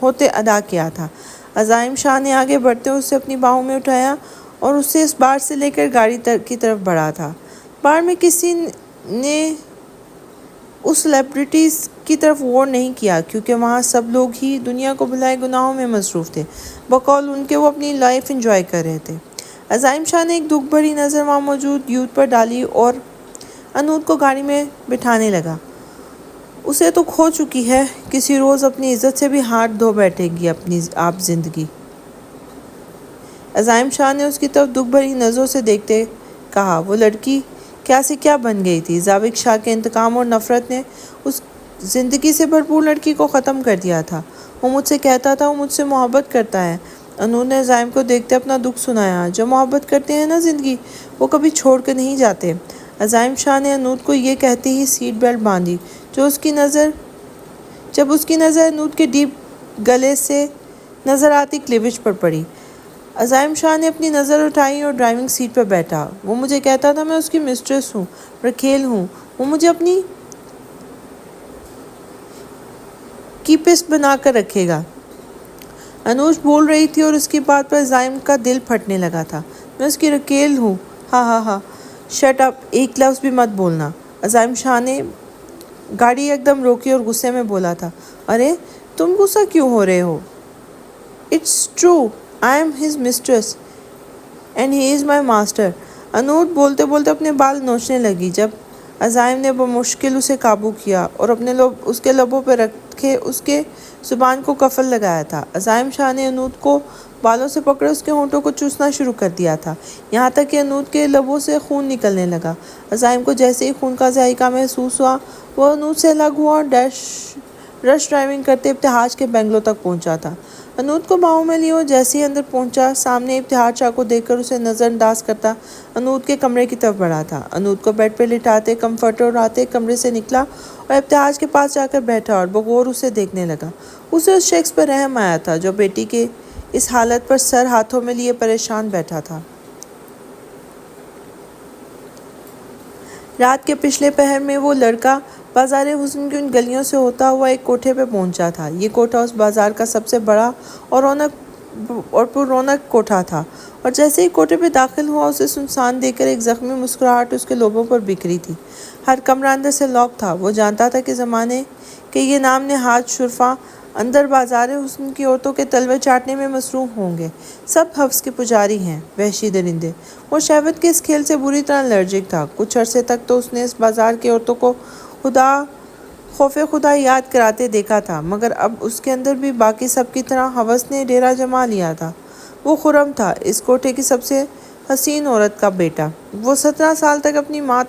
ہوتے ادا کیا تھا۔ عزائم شاہ نے آگے بڑھتے اسے اپنی باہوں میں اٹھایا اور اسے اس بار سے لے کر گاڑی کی طرف بڑھا تھا۔ بار میں کسی نے اس سیلیبریٹیز کی طرف غور نہیں کیا کیونکہ وہاں سب لوگ ہی دنیا کو بھلائے گناہوں میں مصروف تھے۔ بقول ان کے وہ اپنی لائف انجوائے کر رہے تھے۔ عزائم شاہ نے ایک دکھ بھری نظر وہاں موجود یوتھ پر ڈالی اور انود کو گاڑی میں بٹھانے لگا۔ اسے تو کھو چکی ہے، کسی روز اپنی عزت سے بھی ہاتھ دھو بیٹھے گی اپنی آپ زندگی۔ عزائم شاہ نے اس کی طرف دکھ بھری نظروں سے دیکھتے کہا، وہ لڑکی کیا سے کیا بن گئی تھی۔ ذابق شاہ کے انتقام اور نفرت نے اس زندگی سے بھرپور لڑکی کو ختم کر دیا تھا۔ وہ مجھ سے کہتا تھا وہ مجھ سے محبت کرتا ہے۔ انود نے عزائم کو دیکھتے اپنا دکھ سنایا۔ جو محبت کرتے ہیں نا زندگی، وہ کبھی چھوڑ کر نہیں جاتے۔ عزائم شاہ نے انود کو یہ کہتے ہی سیٹ بیلٹ باندھی۔ جب اس کی نظر انود کے ڈیپ گلے سے نظر آتی کلیوج پر پڑی۔ عزائم شاہ نے اپنی نظر اٹھائی اور ڈرائیونگ سیٹ پر بیٹھا۔ وہ مجھے کہتا تھا میں اس کی مسٹریس ہوں، رکھیل ہوں، وہ مجھے اپنی کیپسٹ بنا کر رکھے گا۔ انوش بول رہی تھی اور اس کی بات پر عزائم کا دل پھٹنے لگا تھا۔ میں اس کی رکیل ہوں، ہاں ہاں ہاں، شٹ اپ، ایک لفظ بھی مت بولنا۔ عزائم شاہ نے گاڑی ایک دم روکی اور غصے میں بولا تھا، ارے تم غصہ کیوں ہو رہے ہو؟ It's true, I am his mistress and he is my master. Anood بولتے بولتے اپنے بال نوچنے لگی۔ جب عزائم نے بمشکل اسے قابو کیا اور اپنے اس کے لبوں پہ رکھے اس کے زبان کو قفل لگایا تھا، عزائم شاہ نے انود کو بالوں سے پکڑے اس کے ہونٹوں کو چوسنا شروع کر دیا تھا، یہاں تک کہ انود کے لبوں سے خون نکلنے لگا۔ عزائم کو جیسے ہی خون کا ذائقہ محسوس ہوا، وہ انود سے الگ ہوا اور رش ڈرائیونگ کرتے ابتہاج کے بنگلو تک پہنچا تھا۔ انود کو باہوں میں لیے وہ جیسے ہی اندر پہنچا، سامنے ابتہاج شاہ کو دیکھ کر اسے نظر انداز کرتا انود کے کمرے کی طرف بڑھا تھا۔ انود کو بیڈ پہ لٹاتے کمفرٹر اڑاتے کمرے سے نکلا اور ابتہاج کے پاس جا کر بیٹھا اور بغور اسے دیکھنے لگا۔ اسے اس شخص پر رحم آیا تھا جو بیٹی کے اس حالت پر سر ہاتھوں میں لیے پریشان بیٹھا تھا۔ رات کے پچھلے پہر میں وہ لڑکا بازار حسن کی ان گلیوں سے ہوتا ہوا ایک کوٹھے پہ پہنچا تھا۔ یہ کوٹھا اس بازار کا سب سے بڑا اور پر رونق کوٹھا تھا، اور جیسے ہی کوٹھے پہ داخل ہوا اسے سنسان دیکھ کر ایک زخمی مسکراہٹ اس کے لبوں پر بکھری تھی۔ ہر کمرہ اندر سے لاک تھا۔ وہ جانتا تھا کہ زمانے کے یہ نام نہاد شرفاء اندر بازار حسن کی عورتوں کے تلوے چاٹنے میں مصروف ہوں گے۔ سب حوث کے پجاری ہیں، وحشی درندے۔ وہ شہوت کے اس کھیل سے بری طرح الرجک تھا۔ کچھ عرصے تک تو اس نے اس بازار کی عورتوں کو خوف خدا یاد کراتے دیکھا تھا، مگر اب اس کے اندر بھی باقی سب کی طرح ہوس نے ڈیرا جما لیا تھا۔ وہ خرم تھا، اس کوٹھے کی سب سے حسین عورت کا بیٹا۔ وہ 17 سال تک اپنی ماں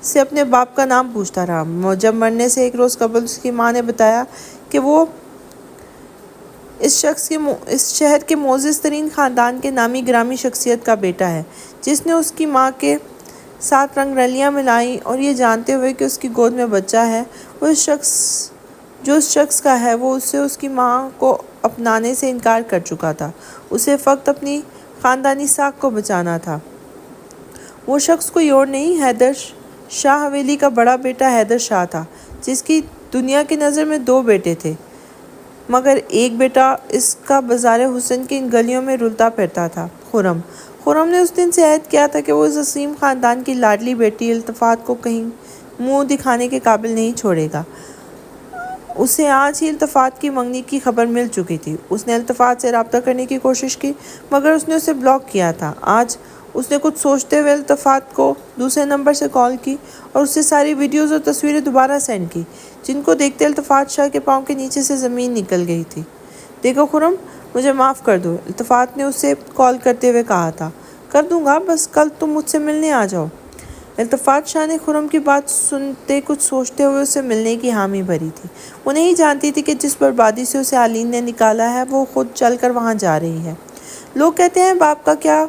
سے اپنے باپ کا نام پوچھتا رہا۔ جب مرنے سے ایک روز قبل اس کی ماں نے بتایا کہ وہ اس شہر کے معزز ترین خاندان کے نامی گرامی شخصیت کا بیٹا ہے، جس نے اس کی ماں کے ساتھ رنگ رلیاں ملائیں، اور یہ جانتے ہوئے کہ اس کی گود میں بچہ ہے جو اس شخص کا ہے، وہ اسے اس کی ماں کو اپنانے سے انکار کر چکا تھا۔ اسے فقط اپنی خاندانی ساکھ کو بچانا تھا۔ وہ شخص کوئی اور نہیں، حیدر شاہ حویلی کا بڑا بیٹا حیدر شاہ تھا، جس کی دنیا کی نظر میں 2 بیٹے تھے، مگر ایک بیٹا اس کا بازار حسن کی ان گلیوں میں رلتا پھرتا تھا، خرم۔ خرم نے اس دن سے عہد کیا تھا کہ وہ اس عظیم خاندان کی لاڈلی بیٹی التفات کو کہیں منہ دکھانے کے قابل نہیں چھوڑے گا۔ اسے آج ہی التفات کی منگنی کی خبر مل چکی تھی۔ اس نے التفات سے رابطہ کرنے کی کوشش کی، مگر اس نے اسے بلاک کیا تھا۔ آج اس نے کچھ سوچتے ہوئے التفات کو دوسرے نمبر سے کال کی اور اس سے ساری ویڈیوز اور تصویریں دوبارہ سینڈ کی، جن کو دیکھتے التفات شاہ کے پاؤں کے نیچے سے زمین نکل گئی تھی۔ دیکھو خرم، مجھے معاف کر دو، التفات نے اسے کال کرتے ہوئے کہا تھا۔ کر دوں گا، بس کل تم مجھ سے ملنے آ جاؤ۔ التفات شاہ نے خرم کی بات سنتے کچھ سوچتے ہوئے اسے ملنے کی حامی بھری تھی۔ وہ نہیں جانتی تھی کہ جس بربادی سے اسے عالین نے نکالا ہے، وہ خود چل کر وہاں جا رہی ہے۔ لوگ کہتے ہیں باپ کا کیا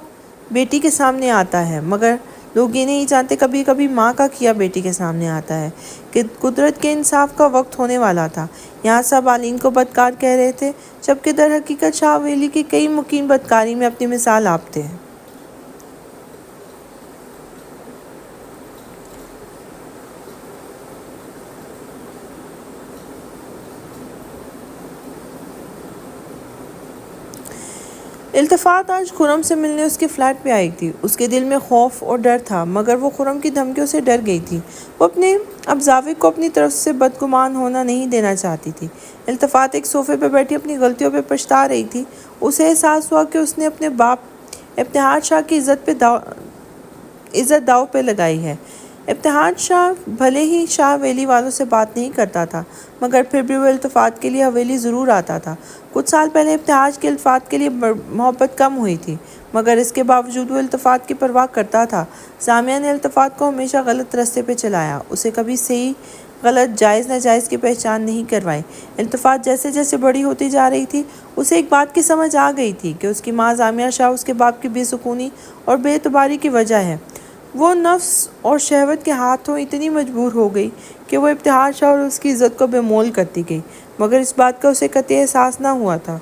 بیٹی کے سامنے آتا ہے، مگر لوگ یہ نہیں جانتے کبھی کبھی ماں کا کیا بیٹی کے سامنے آتا ہے۔ کہ قدرت کے انصاف کا وقت ہونے والا تھا۔ یہاں سب عالین کو بدکار کہہ رہے تھے، جبکہ در حقیقت شاہ حویلی کی کئی مکین بدکاری میں اپنی مثال آپ تھے۔ التفات آج خرم سے ملنے اس کے فلیٹ پہ آئی تھی۔ اس کے دل میں خوف اور ڈر تھا، مگر وہ خرم کی دھمکیوں سے ڈر گئی تھی۔ وہ اپنے ابزاوی کو اپنی طرف سے بدگمان ہونا نہیں دینا چاہتی تھی۔ التفات ایک صوفے پہ بیٹھی اپنی غلطیوں پہ پچھتا رہی تھی۔ اسے احساس ہوا کہ اس نے اپنے باپ ابتہاج شاہ کی عزت داؤ پہ لگائی ہے۔ ابتہاج شاہ بھلے ہی شاہ حویلی والوں سے بات نہیں کرتا تھا، مگر پھر بھی وہ التفات کے لیے حویلی ضرور آتا تھا۔ کچھ سال پہلے ابتہاج کی التفات کے لیے محبت کم ہوئی تھی، مگر اس کے باوجود وہ التفات کی پرواہ کرتا تھا۔ سامیہ نے التفات کو ہمیشہ غلط راستے پہ چلایا، اسے کبھی صحیح غلط جائز ناجائز کی پہچان نہیں کروائی۔ التفات جیسے جیسے بڑی ہوتی جا رہی تھی، اسے ایک بات کی سمجھ آ گئی تھی کہ اس کی ماں سامیہ شاہ اس کے باپ کی بے سکونی اور بے اعتباری کی وجہ ہے۔ وہ نفس اور شہوت کے ہاتھوں اتنی مجبور ہو گئی کہ وہ ابتہاج شاہ اور اس کی عزت کو بے مول کرتی گئی، مگر اس بات کا اسے قطعی احساس نہ ہوا تھا۔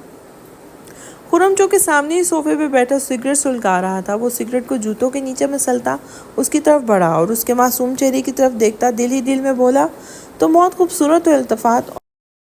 خرم جو کہ سامنے ہی صوفے پہ بیٹھا سگریٹ سلگا رہا تھا، وہ سگریٹ کو جوتوں کے نیچے مسلتا اس کی طرف بڑھا اور اس کے معصوم چہرے کی طرف دیکھتا دل ہی دل میں بولا، تم بہت خوبصورت ہو التفات،